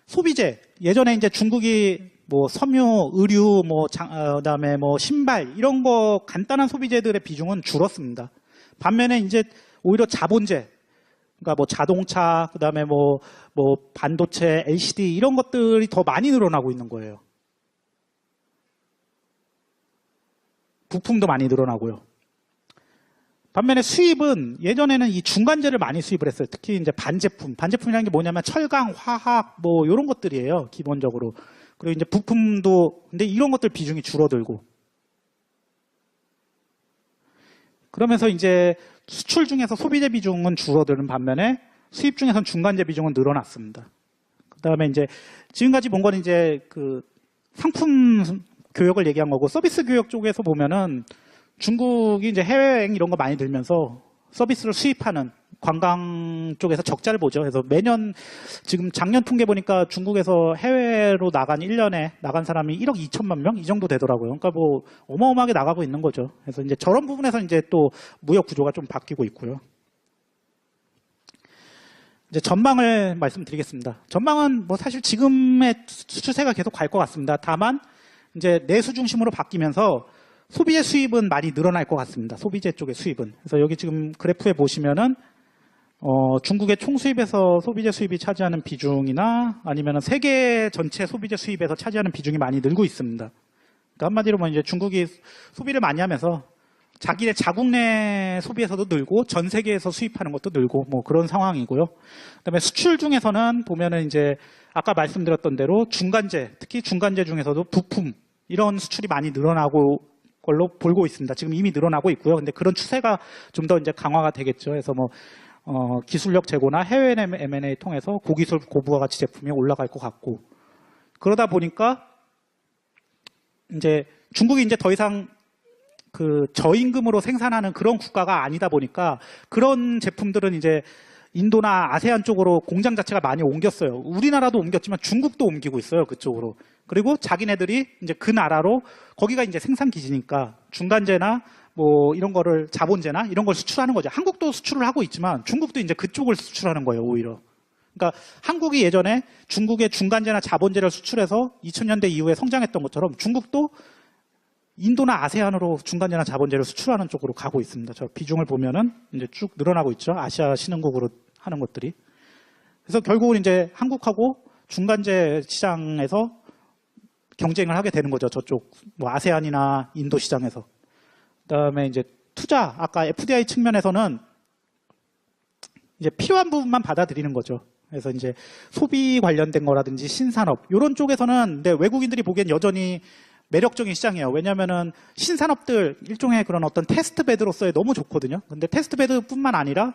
소비재 예전에 이제 중국이 뭐 섬유, 의류, 뭐 그다음에 뭐 신발 이런 거 간단한 소비재들의 비중은 줄었습니다. 반면에 이제 오히려 자본재, 그러니까 뭐 자동차, 그다음에 뭐 반도체, LCD 이런 것들이 더 많이 늘어나고 있는 거예요. 부품도 많이 늘어나고요. 반면에 수입은 예전에는 이 중간재를 많이 수입을 했어요. 특히 이제 반제품이라는 게 뭐냐면 철강, 화학 뭐 이런 것들이에요. 기본적으로. 그리고 이제 부품도 근데 이런 것들 비중이 줄어들고. 그러면서 이제 수출 중에서 소비재 비중은 줄어드는 반면에 수입 중에서는 중간재 비중은 늘어났습니다. 그다음에 이제 지금까지 본 건 이제 그 상품 교역을 얘기한 거고 서비스 교역 쪽에서 보면은 중국이 이제 해외여행 이런 거 많이 들면서 서비스를 수입하는 관광 쪽에서 적자를 보죠. 그래서 매년 지금 작년 통계 보니까 중국에서 해외로 1년에 나간 사람이 1억 2천만 명 이 정도 되더라고요. 그러니까 뭐 어마어마하게 나가고 있는 거죠. 그래서 이제 저런 부분에서 이제 또 무역 구조가 좀 바뀌고 있고요. 이제 전망을 말씀드리겠습니다. 전망은 뭐 사실 지금의 추세가 계속 갈 것 같습니다. 다만 이제 내수 중심으로 바뀌면서 소비재 수입은 많이 늘어날 것 같습니다. 소비재 쪽의 수입은. 그래서 여기 지금 그래프에 보시면은 중국의 총 수입에서 소비재 수입이 차지하는 비중이나 아니면은 세계 전체 소비재 수입에서 차지하는 비중이 많이 늘고 있습니다. 그러니까 한마디로 뭐 이제 중국이 소비를 많이 하면서 자기네 자국 내 소비에서도 늘고 전 세계에서 수입하는 것도 늘고 뭐 그런 상황이고요. 그다음에 수출 중에서는 보면은 이제 아까 말씀드렸던 대로 중간재, 특히 중간재 중에서도 부품 이런 수출이 많이 늘어나고 걸로 보고 있습니다. 지금 이미 늘어나고 있고요. 근데 그런 추세가 좀 더 이제 강화가 되겠죠. 그래서 뭐 기술력 제고나 해외 M&A 통해서 고기술 고부가가치 제품이 올라갈 것 같고 그러다 보니까 이제 중국이 이제 더 이상 그 저임금으로 생산하는 그런 국가가 아니다 보니까 그런 제품들은 이제 인도나 아세안 쪽으로 공장 자체가 많이 옮겼어요. 우리나라도 옮겼지만 중국도 옮기고 있어요. 그쪽으로. 그리고 자기네들이 이제 그 나라로 거기가 이제 생산 기지니까 중간재나 뭐 이런 거를 자본재나 이런 걸 수출하는 거죠. 한국도 수출을 하고 있지만 중국도 이제 그쪽을 수출하는 거예요. 오히려. 그러니까 한국이 예전에 중국의 중간재나 자본재를 수출해서 2000년대 이후에 성장했던 것처럼 중국도 인도나 아세안으로 중간재나 자본재를 수출하는 쪽으로 가고 있습니다. 저 비중을 보면은 이제 쭉 늘어나고 있죠. 아시아 신흥국으로 하는 것들이. 그래서 결국은 이제 한국하고 중간재 시장에서 경쟁을 하게 되는 거죠. 저쪽 뭐 아세안이나 인도 시장에서. 그다음에 이제 투자, 아까 FDI 측면에서는 이제 필요한 부분만 받아들이는 거죠. 그래서 이제 소비 관련된 거라든지 신산업 이런 쪽에서는 근데 외국인들이 보기엔 여전히 매력적인 시장이에요. 왜냐하면은 신산업들 일종의 그런 어떤 테스트베드로서의 너무 좋거든요. 근데 테스트베드뿐만 아니라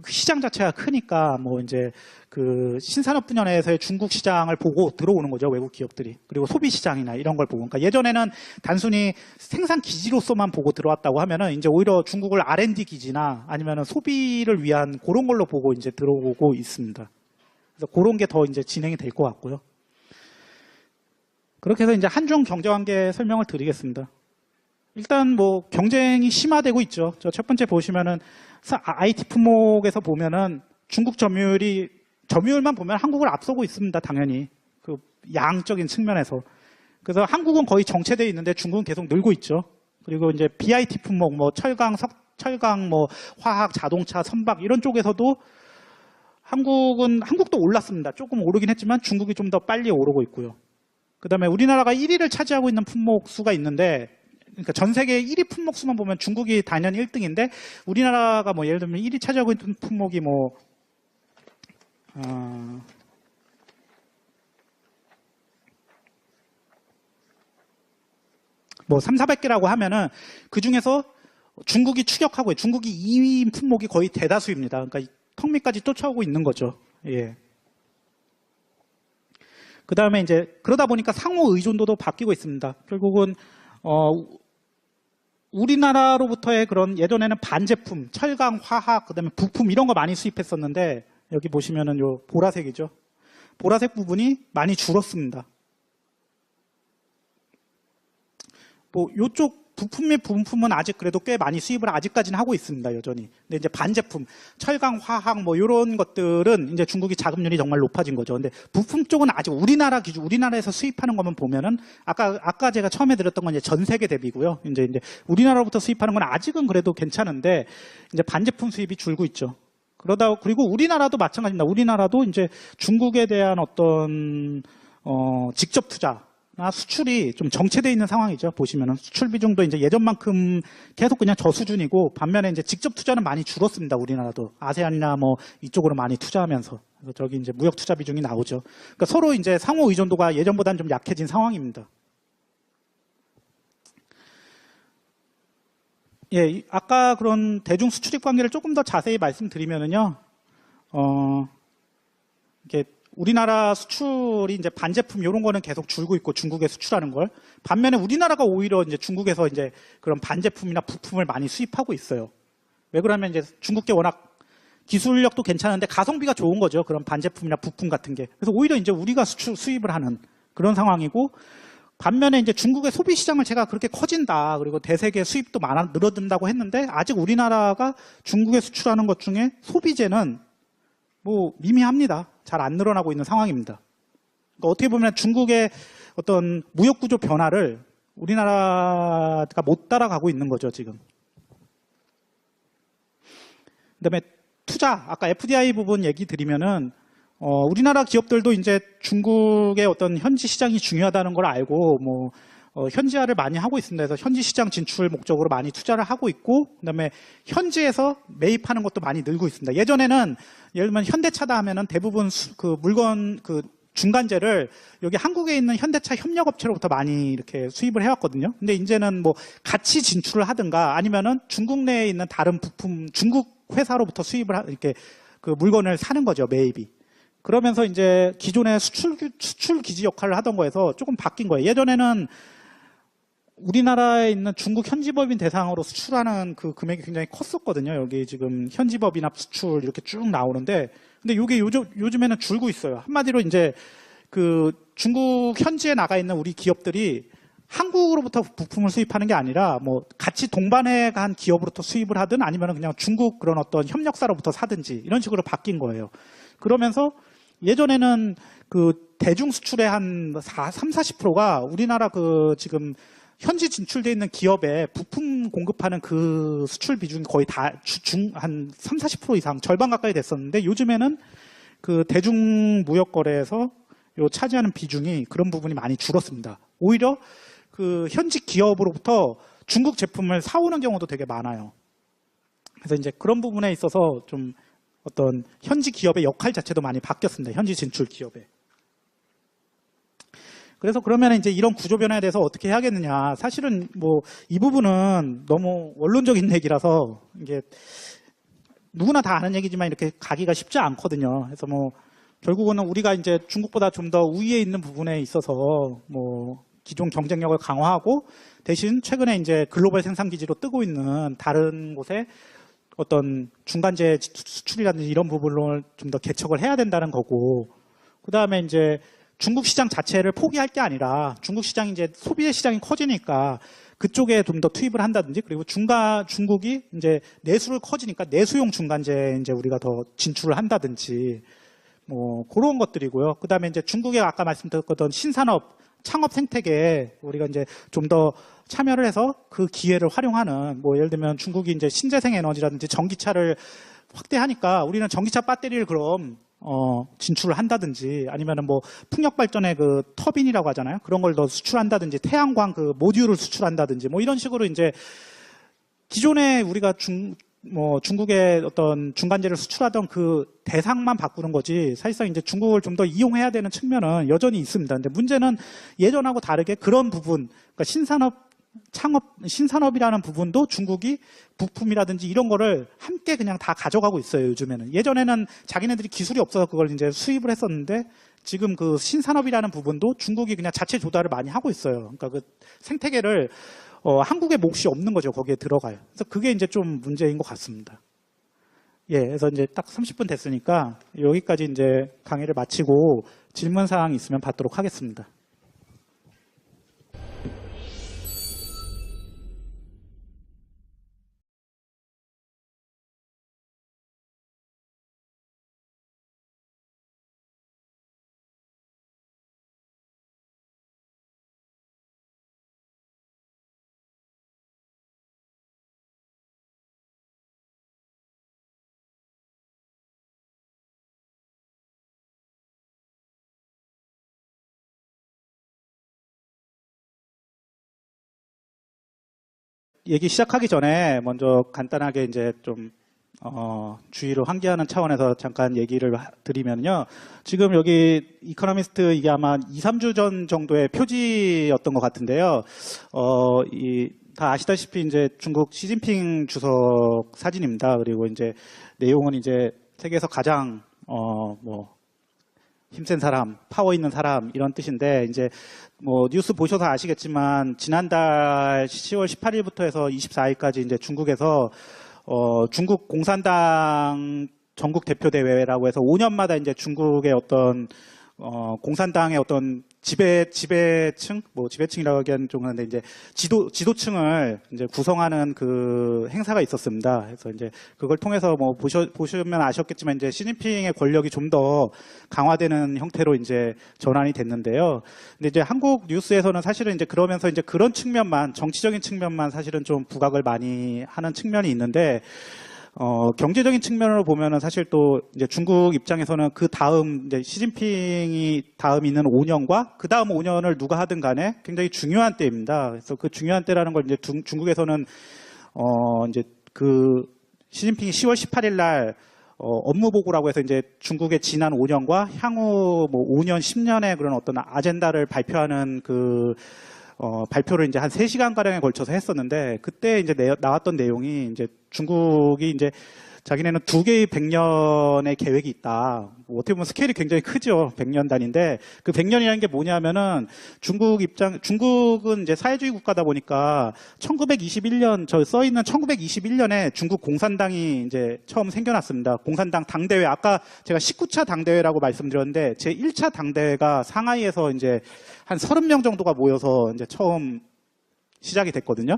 시장 자체가 크니까 뭐 이제 그 신산업 분야에서의 중국 시장을 보고 들어오는 거죠. 외국 기업들이. 그리고 소비 시장이나 이런 걸 보고. 그러니까 예전에는 단순히 생산 기지로서만 보고 들어왔다고 하면은 이제 오히려 중국을 R&D 기지나 아니면은 소비를 위한 그런 걸로 보고 이제 들어오고 있습니다. 그래서 그런 게 더 이제 진행이 될 것 같고요. 그렇게 해서 이제 한중 경제관계 설명을 드리겠습니다. 일단 뭐 경쟁이 심화되고 있죠. 저 첫 번째 보시면은 IT 품목에서 보면은 중국 점유율만 보면 한국을 앞서고 있습니다. 당연히 그 양적인 측면에서. 그래서 한국은 거의 정체되어 있는데 중국은 계속 늘고 있죠. 그리고 이제 BIT 품목, 뭐 철강, 뭐 화학, 자동차, 선박 이런 쪽에서도 한국도 올랐습니다. 조금 오르긴 했지만 중국이 좀 더 빨리 오르고 있고요. 그다음에 우리나라가 1위를 차지하고 있는 품목 수가 있는데, 그러니까 전 세계 1위 품목 수만 보면 중국이 단연 1등인데 우리나라가 뭐 예를 들면 1위 차지하고 있는 품목이 뭐 3,400개라고 하면은 그 중에서 중국이 추격하고 중국이 2위 품목이 거의 대다수입니다. 그러니까 턱 밑까지 쫓아오고 있는 거죠. 예. 그 다음에 이제 그러다 보니까 상호 의존도도 바뀌고 있습니다. 결국은 우리나라로부터의 그런 예전에는 반제품, 철강, 화학, 그다음에 부품 이런 거 많이 수입했었는데 여기 보시면은 요 보라색이죠. 보라색 부분이 많이 줄었습니다. 뭐 요쪽 부품 및 부품은 아직 그래도 꽤 많이 수입을 아직까지는 하고 있습니다. 여전히. 근데 이제 반제품, 철강, 화학 뭐 이런 것들은 이제 중국이 자금률이 정말 높아진 거죠. 근데 부품 쪽은 아직 우리나라 기준, 우리나라에서 수입하는 것만 보면은 아까 제가 처음에 드렸던 건 이제 전 세계 대비고요. 이제 우리나라로부터 수입하는 건 아직은 그래도 괜찮은데 이제 반제품 수입이 줄고 있죠. 그리고 우리나라도 마찬가지입니다. 우리나라도 이제 중국에 대한 어떤 직접 투자 수출이 좀 정체되어 있는 상황이죠. 보시면은 수출 비중도 이제 예전만큼 계속 그냥 저 수준이고 반면에 이제 직접 투자는 많이 줄었습니다. 우리나라도 아세안이나 뭐 이쪽으로 많이 투자하면서 그래서 저기 이제 무역 투자 비중이 나오죠. 그러니까 서로 이제 상호 의존도가 예전보다는 좀 약해진 상황입니다. 예, 아까 그런 대중 수출입 관계를 조금 더 자세히 말씀드리면은요, 이게 우리나라 수출이 이제 반제품 이런 거는 계속 줄고 있고 중국에 수출하는 걸 반면에 우리나라가 오히려 이제 중국에서 이제 그런 반제품이나 부품을 많이 수입하고 있어요. 왜 그러면 이제 중국계 워낙 기술력도 괜찮은데 가성비가 좋은 거죠. 그런 반제품이나 부품 같은 게. 그래서 오히려 이제 우리가 수입을 하는 그런 상황이고 반면에 이제 중국의 소비 시장을 제가 그렇게 커진다. 그리고 대세계 수입도 늘어든다고 했는데 아직 우리나라가 중국에 수출하는 것 중에 소비재는 뭐 미미합니다. 잘 안 늘어나고 있는 상황입니다. 그러니까 어떻게 보면 중국의 어떤 무역 구조 변화를 우리나라가 못 따라가고 있는 거죠, 지금. 그다음에 투자, 아까 FDI 부분 얘기 드리면은 우리나라 기업들도 이제 중국의 어떤 현지 시장이 중요하다는 걸 알고 뭐 현지화를 많이 하고 있습니다. 그래서 현지 시장 진출 목적으로 많이 투자를 하고 있고 그다음에 현지에서 매입하는 것도 많이 늘고 있습니다. 예전에는 예를 들면 현대차다 하면은 대부분 그 물건 그 중간재를 여기 한국에 있는 현대차 협력업체로부터 많이 이렇게 수입을 해왔거든요. 근데 이제는 뭐 같이 진출을 하든가 아니면은 중국 내에 있는 다른 부품 중국 회사로부터 수입을 이렇게 그 물건을 사는 거죠, 매입이. 그러면서 이제 기존의 수출 기지 역할을 하던 거에서 조금 바뀐 거예요. 예전에는 우리나라에 있는 중국 현지법인 대상으로 수출하는 그 금액이 굉장히 컸었거든요. 여기 지금 현지법인화 수출 이렇게 쭉 나오는데, 근데 이게 요즘에는 줄고 있어요. 한마디로 이제 그 중국 현지에 나가 있는 우리 기업들이 한국으로부터 부품을 수입하는 게 아니라 뭐 같이 동반해 간 기업으로부터 수입을 하든 아니면 그냥 중국 그런 어떤 협력사로부터 사든지 이런 식으로 바뀐 거예요. 그러면서 예전에는 그 대중 수출의 한 30-40%가 우리나라 그 지금 현지 진출되어 있는 기업에 부품 공급하는 그 수출 비중이 거의 다 한 30-40% 이상 절반 가까이 됐었는데 요즘에는 그 대중 무역 거래에서 요 차지하는 비중이 그런 부분이 많이 줄었습니다. 오히려 그 현지 기업으로부터 중국 제품을 사오는 경우도 되게 많아요. 그래서 이제 그런 부분에 있어서 좀 어떤 현지 기업의 역할 자체도 많이 바뀌었습니다. 현지 진출 기업에. 그래서 그러면 이제 이런 구조 변화에 대해서 어떻게 해야겠느냐. 사실은 뭐 이 부분은 너무 원론적인 얘기라서 이게 누구나 다 아는 얘기지만 이렇게 가기가 쉽지 않거든요. 그래서 뭐 결국은 우리가 이제 중국보다 좀 더 우위에 있는 부분에 있어서 뭐 기존 경쟁력을 강화하고 대신 최근에 이제 글로벌 생산 기지로 뜨고 있는 다른 곳에 어떤 중간재 수출이라든지 이런 부분을 좀 더 개척을 해야 된다는 거고, 그 다음에 이제 중국 시장 자체를 포기할 게 아니라 중국 시장이 이제 소비의 시장이 커지니까 그쪽에 좀 더 투입을 한다든지, 그리고 중국이 이제 내수를 커지니까 내수용 중간재 이제 우리가 더 진출을 한다든지, 뭐 그런 것들이고요. 그다음에 이제 중국의 아까 말씀드렸던 신산업 창업 생태계에 우리가 이제 좀 더 참여를 해서 그 기회를 활용하는, 뭐 예를 들면 중국이 이제 신재생 에너지라든지 전기차를 확대하니까 우리는 전기차 배터리를 그럼 진출을 한다든지, 아니면은 뭐 풍력 발전의 그 터빈이라고 하잖아요. 그런 걸 더 수출한다든지, 태양광 그 모듈을 수출한다든지, 뭐 이런 식으로 이제 기존에 우리가 중국의 어떤 중간재를 수출하던 그 대상만 바꾸는 거지, 사실상 이제 중국을 좀 더 이용해야 되는 측면은 여전히 있습니다. 근데 문제는 예전하고 다르게 그런 부분, 그러니까 신산업이라는 부분도 중국이 부품이라든지 이런 거를 함께 그냥 다 가져가고 있어요, 요즘에는. 예전에는 자기네들이 기술이 없어서 그걸 이제 수입을 했었는데, 지금 그 신산업이라는 부분도 중국이 그냥 자체 조달을 많이 하고 있어요. 그러니까 그 생태계를 한국의 몫이 없는 거죠. 거기에 들어가요. 그래서 그게 이제 좀 문제인 것 같습니다. 예, 그래서 이제 딱 30분 됐으니까 여기까지 이제 강의를 마치고 질문 사항 있으면 받도록 하겠습니다. 얘기 시작하기 전에 먼저 간단하게 이제 좀 주의를 환기하는 차원에서 잠깐 얘기를 드리면요. 지금 여기 이코노미스트 이게 아마 2, 3주 전 정도의 표지였던 것 같은데요. 다 아시다시피 이제 중국 시진핑 주석 사진입니다. 그리고 이제 내용은 이제 세계에서 가장 뭐 힘센 사람, 파워 있는 사람 이런 뜻인데, 이제 뭐 뉴스 보셔서 아시겠지만 지난달 10월 18일부터 해서 24일까지 이제 중국에서 중국 공산당 전국 대표 대회라고 해서 5년마다 이제 중국의 어떤 공산당의 어떤 지배층, 뭐 지배층이라고 하기에는 좀 그런데 이제 지도층을 이제 구성하는 그 행사가 있었습니다. 그래서 이제 그걸 통해서 뭐 보시면 아셨겠지만 이제 시진핑의 권력이 좀 더 강화되는 형태로 이제 전환이 됐는데요. 근데 이제 한국 뉴스에서는 사실은 이제 그러면서 이제 그런 측면만, 정치적인 측면만 사실은 좀 부각을 많이 하는 측면이 있는데, 경제적인 측면으로 보면은 사실 또 이제 중국 입장에서는 그 다음 이제 시진핑이 다음 있는 5년과 그 다음 5년을 누가 하든 간에 굉장히 중요한 때입니다. 그래서 그 중요한 때라는 걸 이제 중국에서는 이제 그 시진핑이 10월 18일 날 업무 보고라고 해서 이제 중국의 지난 5년과 향후 뭐 5년, 10년의 그런 어떤 아젠다를 발표하는 그 발표를 이제 한 3시간 가량에 걸쳐서 했었는데, 그때 이제 나왔던 내용이 이제 중국이 이제 자기네는 2개의 100년의 계획이 있다. 어떻게 보면 스케일이 굉장히 크죠. 100년 단위인데, 그 100년이라는 게 뭐냐면은 중국은 이제 사회주의 국가다 보니까 1921년, 저 써 있는 1921년에 중국 공산당이 이제 처음 생겨났습니다. 공산당 당대회, 아까 제가 19차 당대회라고 말씀드렸는데, 제 1차 당대회가 상하이에서 이제 한 30명 정도가 모여서 이제 처음 시작이 됐거든요.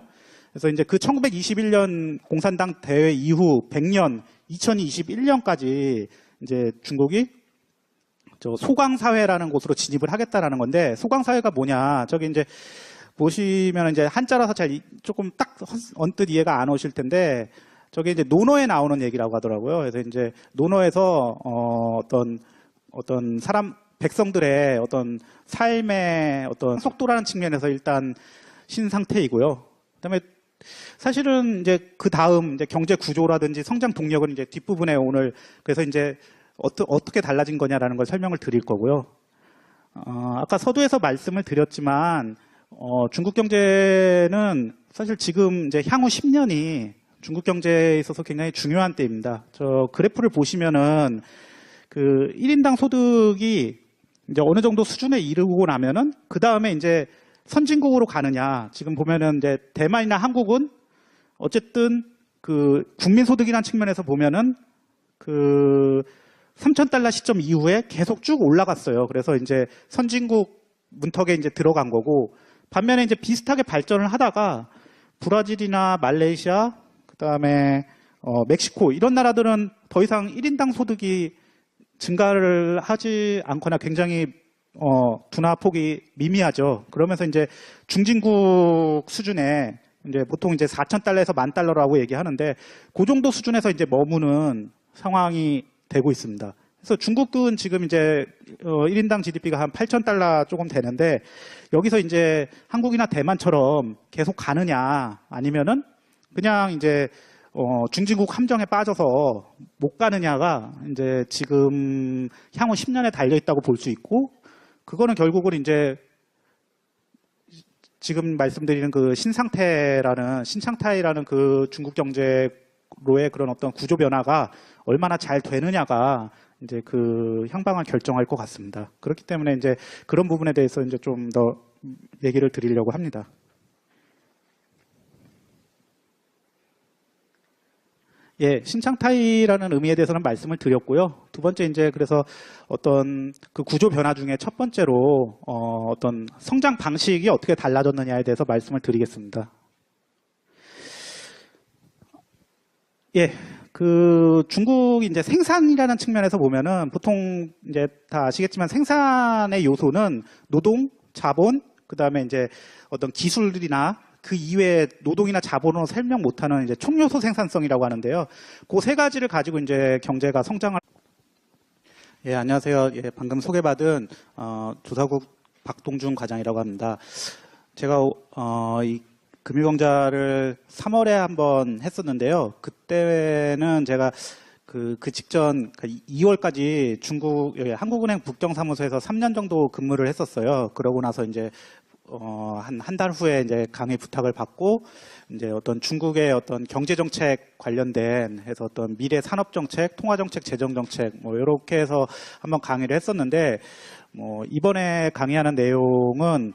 그래서 이제 그 1921년 공산당 대회 이후 100년, 2021년까지 이제 중국이 소강사회라는 곳으로 진입을 하겠다라는 건데, 소강사회가 뭐냐? 저기 이제 보시면 이제 한자라서 잘 조금 딱 언뜻 이해가 안 오실 텐데, 저게 이제 논어에 나오는 얘기라고 하더라고요. 그래서 이제 논어에서 어떤 사람, 백성들의 어떤 삶의 어떤 속도라는 측면에서 일단 신상태이고요. 그다음에 사실은 이제 그 다음 이제 경제 구조라든지 성장 동력은 이제 뒷부분에 오늘 그래서 이제 어떻게 달라진 거냐라는 걸 설명을 드릴 거고요. 아까 서두에서 말씀을 드렸지만 중국 경제는 사실 지금 이제 향후 10년이 중국 경제에 있어서 굉장히 중요한 때입니다. 저 그래프를 보시면은 그 1인당 소득이 이제 어느 정도 수준에 이르고 나면은 그 다음에 이제 선진국으로 가느냐. 지금 보면은 이제 대만이나 한국은 어쨌든 그 국민소득이라는 측면에서 보면은 그 3,000달러 시점 이후에 계속 쭉 올라갔어요. 그래서 이제 선진국 문턱에 이제 들어간 거고, 반면에 이제 비슷하게 발전을 하다가 브라질이나 말레이시아, 그다음에 멕시코 이런 나라들은 더 이상 1인당 소득이 증가를 하지 않거나 굉장히 둔화폭이 미미하죠. 그러면서 이제 중진국 수준의 이제 보통 이제 4,000달러에서 10,000달러라고 얘기하는데 그 정도 수준에서 이제 머무는 상황이 되고 있습니다. 그래서 중국은 지금 이제 1인당 GDP가 한 8,000달러 조금 되는데 여기서 이제 한국이나 대만처럼 계속 가느냐 아니면은 그냥 이제 중진국 함정에 빠져서 못 가느냐가 이제 지금 향후 10년에 달려 있다고 볼 수 있고 그거는 결국은 이제 지금 말씀드리는 그 신창타이라는 그 중국 경제로의 그런 어떤 구조 변화가 얼마나 잘 되느냐가 이제 그 향방을 결정할 것 같습니다. 그렇기 때문에 이제 그런 부분에 대해서 이제 좀 더 얘기를 드리려고 합니다. 예, 신창타이라는 의미에 대해서는 말씀을 드렸고요. 두 번째 이제 그래서 어떤 그 구조 변화 중에 첫 번째로 어떤 성장 방식이 어떻게 달라졌느냐에 대해서 말씀을 드리겠습니다. 예, 그 중국이 이제 생산이라는 측면에서 보면은 보통 이제 다 아시겠지만 생산의 요소는 노동, 자본, 그 다음에 이제 어떤 기술이나 그 이외에 노동이나 자본으로 설명 못하는 이제 총요소 생산성이라고 하는데요. 그 세 가지를 가지고 이제 경제가 성장을. 예, 안녕하세요. 예, 방금 소개받은 조사국 박동준 과장이라고 합니다. 제가 이 금융경자를 3월에 한번 했었는데요. 그때는 제가 그 직전 2월까지 중국 한국은행 국정사무소에서 3년 정도 근무를 했었어요. 그러고 나서 이제 한 달 후에 이제 강의 부탁을 받고 이제 어떤 중국의 어떤 경제 정책 관련된 해서 어떤 미래 산업 정책, 통화 정책, 재정 정책 뭐 이렇게 해서 한번 강의를 했었는데 뭐 이번에 강의하는 내용은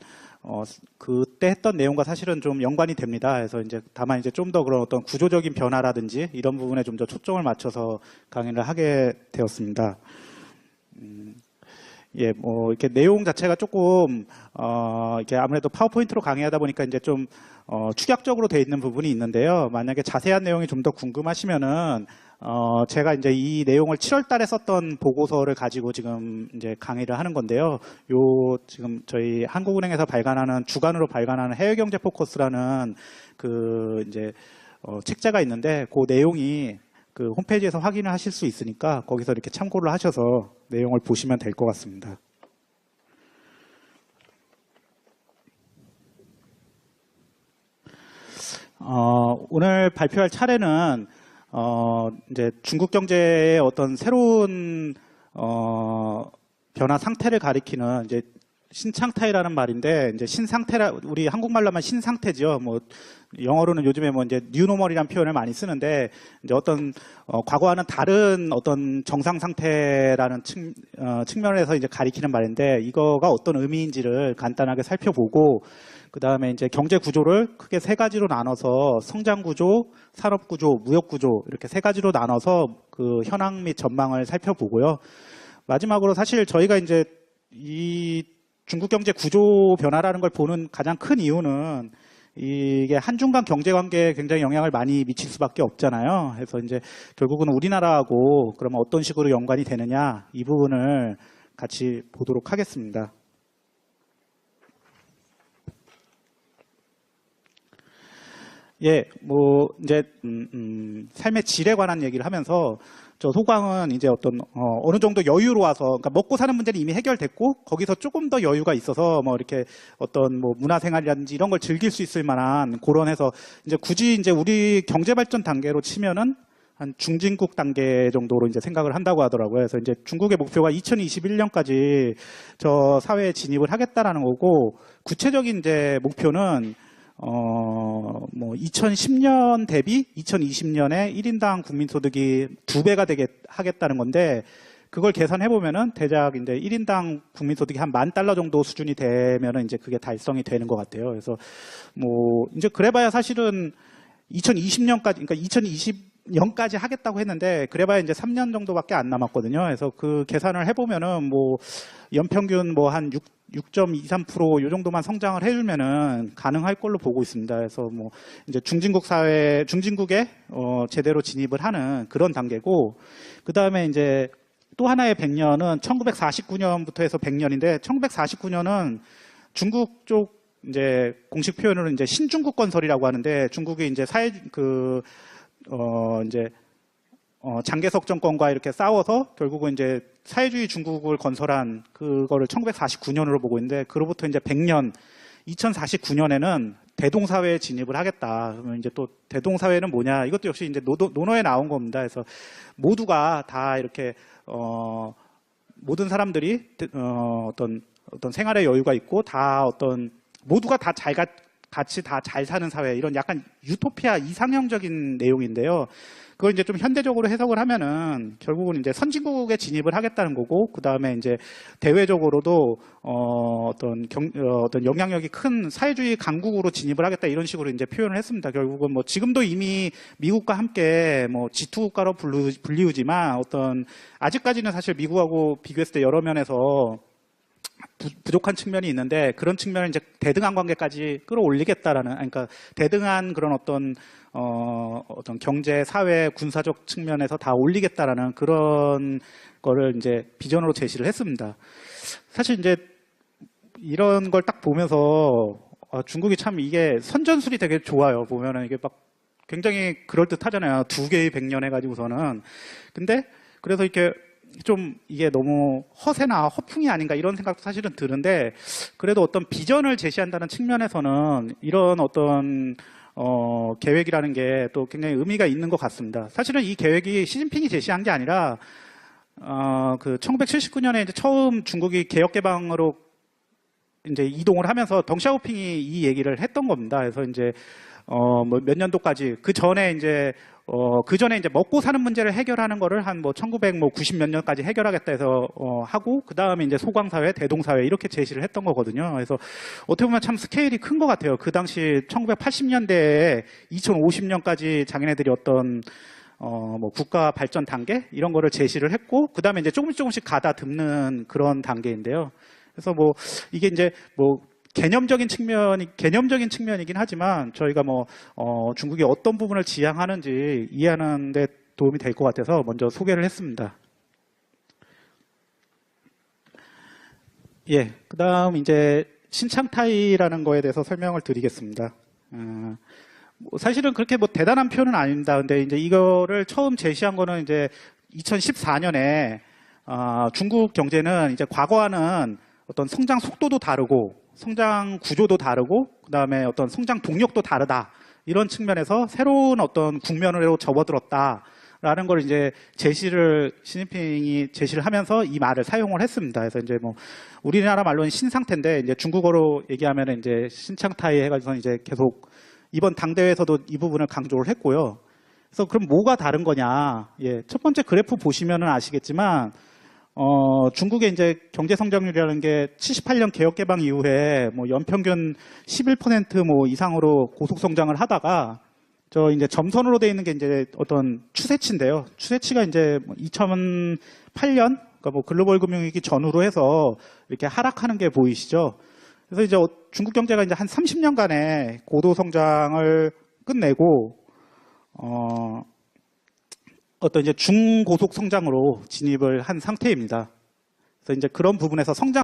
그때 했던 내용과 사실은 좀 연관이 됩니다. 그래서 이제 다만 이제 좀 더 그런 어떤 구조적인 변화라든지 이런 부분에 좀 더 초점을 맞춰서 강의를 하게 되었습니다. 예, 뭐 이렇게 내용 자체가 조금 이렇게 아무래도 파워포인트로 강의하다 보니까 이제 좀 축약적으로 돼 있는 부분이 있는데요. 만약에 자세한 내용이 좀 더 궁금하시면은 제가 이제 이 내용을 7월달에 썼던 보고서를 가지고 지금 이제 강의를 하는 건데요. 요 지금 저희 한국은행에서 발간하는 주간으로 발간하는 해외경제 포커스라는 그 이제 책자가 있는데 그 내용이 그 홈페이지에서 확인을 하실 수 있으니까 거기서 이렇게 참고를 하셔서 내용을 보시면 될 것 같습니다. 오늘 발표할 차례는 이제 중국 경제의 어떤 새로운 변화 상태를 가리키는 이제 신창타이라는 말인데 이제 신상태라 우리 한국말로 하면 신상태죠. 뭐 영어로는 요즘에 뭐 이제 뉴노멀이라는 표현을 많이 쓰는데 이제 어떤 과거와는 다른 어떤 정상 상태라는 측면에서 이제 가리키는 말인데 이거가 어떤 의미인지를 간단하게 살펴보고 그 다음에 이제 경제 구조를 크게 세 가지로 나눠서 성장 구조, 산업 구조, 무역 구조 이렇게 세 가지로 나눠서 그 현황 및 전망을 살펴보고요. 마지막으로 사실 저희가 이제 이 중국 경제 구조 변화라는 걸 보는 가장 큰 이유는 이게 한중 간 경제 관계에 굉장히 영향을 많이 미칠 수밖에 없잖아요. 그래서 이제 결국은 우리나라하고 그러면 어떤 식으로 연관이 되느냐 이 부분을 같이 보도록 하겠습니다. 예, 뭐 이제 삶의 질에 관한 얘기를 하면서 저 소광은 이제 어떤 어느 정도 여유로 와서 그러니까 먹고 사는 문제는 이미 해결됐고 거기서 조금 더 여유가 있어서 뭐 이렇게 어떤 뭐 문화생활이라든지 이런 걸 즐길 수 있을 만한 그런 해서 이제 굳이 이제 우리 경제 발전 단계로 치면은 한 중진국 단계 정도로 이제 생각을 한다고 하더라고요. 그래서 이제 중국의 목표가 2021년까지 저 사회에 진입을 하겠다라는 거고 구체적인 이제 목표는 뭐 2010년 대비 2020년에 1인당 국민소득이 2배가 되게 하겠다는 건데 그걸 계산해 보면은 대략 이제 1인당 국민소득이 한 $10,000 정도 수준이 되면은 이제 그게 달성이 되는 것 같아요. 그래서 뭐 이제 그래봐야 사실은 2020년까지 그러니까 2020년까지 하겠다고 했는데 그래봐야 이제 3년 정도밖에 안 남았거든요. 그래서 그 계산을 해보면은 뭐 연평균 뭐 한 6.23%이 정도만 성장을 해주면은 가능할 걸로 보고 있습니다. 그래서 뭐 이제 중진국에 제대로 진입을 하는 그런 단계고, 그 다음에 이제 또 하나의 100년은 1949년부터 해서 100년인데, 1949년은 중국 쪽 이제 공식 표현으로 이제 신중국 건설이라고 하는데, 중국이 이제 장개석 정권과 이렇게 싸워서 결국은 이제 사회주의 중국을 건설한 그거를 1949년으로 보고 있는데, 그로부터 이제 100년, 2049년에는 대동사회에 진입을 하겠다. 그러면 이제 또 대동사회는 뭐냐? 이것도 역시 이제 논어에 나온 겁니다. 그래서 모두가 다 이렇게 모든 사람들이 어떤 생활의 여유가 있고 다 모두가 다 같이 다 잘 사는 사회, 이런 약간 유토피아 이상형적인 내용인데요. 그걸 이제 좀 현대적으로 해석을 하면은 결국은 이제 선진국에 진입을 하겠다는 거고, 그 다음에 이제 대외적으로도 어떤 영향력이 큰 사회주의 강국으로 진입을 하겠다, 이런 식으로 이제 표현을 했습니다. 결국은 뭐 지금도 이미 미국과 함께 뭐 G2 국가로 불리우지만 아직까지는 사실 미국하고 비교했을 때 여러 면에서 부족한 측면이 있는데, 그런 측면을 이제 대등한 관계까지 끌어올리겠다라는, 그러니까 대등한 그런 어떤 경제, 사회, 군사적 측면에서 다 올리겠다라는 그런 거를 이제 비전으로 제시를 했습니다. 사실 이제 이런 걸 딱 보면서 중국이 참 이게 선전술이 되게 좋아요. 보면은 이게 막 굉장히 그럴듯하잖아요. 2개의 100년 해가지고서는. 근데 그래서 이렇게 좀 이게 너무 허세나 허풍이 아닌가 이런 생각도 사실은 드는데, 그래도 어떤 비전을 제시한다는 측면에서는 이런 어떤 계획이라는 게 또 굉장히 의미가 있는 것 같습니다. 사실은 이 계획이 시진핑이 제시한 게 아니라 그 1979년에 이제 처음 중국이 개혁 개방으로 이제 이동을 하면서 덩샤오핑이 이 얘기를 했던 겁니다. 그래서 이제 뭐 몇 년도까지 그 전에 이제 먹고 사는 문제를 해결하는 거를 한 뭐 1990 몇 년까지 해결하겠다 해서 하고, 그 다음에 이제 소강사회, 대동사회 이렇게 제시를 했던 거거든요. 그래서 어떻게 보면 참 스케일이 큰 것 같아요. 그 당시 1980년대에 2050년까지 자기네들이 뭐 국가 발전 단계 이런 거를 제시를 했고, 그 다음에 이제 조금씩 가다듬는 그런 단계인데요. 그래서 뭐 이게 이제 뭐 개념적인 측면이긴 하지만 저희가 뭐 중국이 어떤 부분을 지향하는지 이해하는 데 도움이 될 것 같아서 먼저 소개를 했습니다. 예, 그다음 이제 신창타이라는 거에 대해서 설명을 드리겠습니다. 뭐 사실은 그렇게 뭐 대단한 표현은 아닙니다. 근데 이제 이거를 처음 제시한 거는 이제 2014년에 중국 경제는 이제 과거와는 어떤 성장 속도도 다르고 성장 구조도 다르고 그다음에 어떤 성장 동력도 다르다, 이런 측면에서 새로운 어떤 국면으로 접어들었다라는 걸 이제 시진핑이 제시를 하면서 이 말을 사용을 했습니다. 그래서 이제 뭐 우리나라 말로는 신상태인데 이제 중국어로 얘기하면 이제 신창타이 해가지고 이제 계속 이번 당대회에서도 이 부분을 강조를 했고요. 그래서 그럼 뭐가 다른 거냐? 예, 첫 번째 그래프 보시면은 아시겠지만 중국의 이제 경제 성장률이라는 게 78년 개혁 개방 이후에 뭐 연평균 11% 뭐 이상으로 고속 성장을 하다가 저 이제 점선으로 되어 있는 게 이제 어떤 추세치인데요. 추세치가 이제 2008년, 그러니까 뭐 글로벌 금융위기 전후로 해서 이렇게 하락하는 게 보이시죠? 그래서 이제 중국 경제가 이제 한 30년간의 고도 성장을 끝내고 어떤 이제 중고속 성장으로 진입을 한 상태입니다. 그래서 이제 그런 부분에서 성장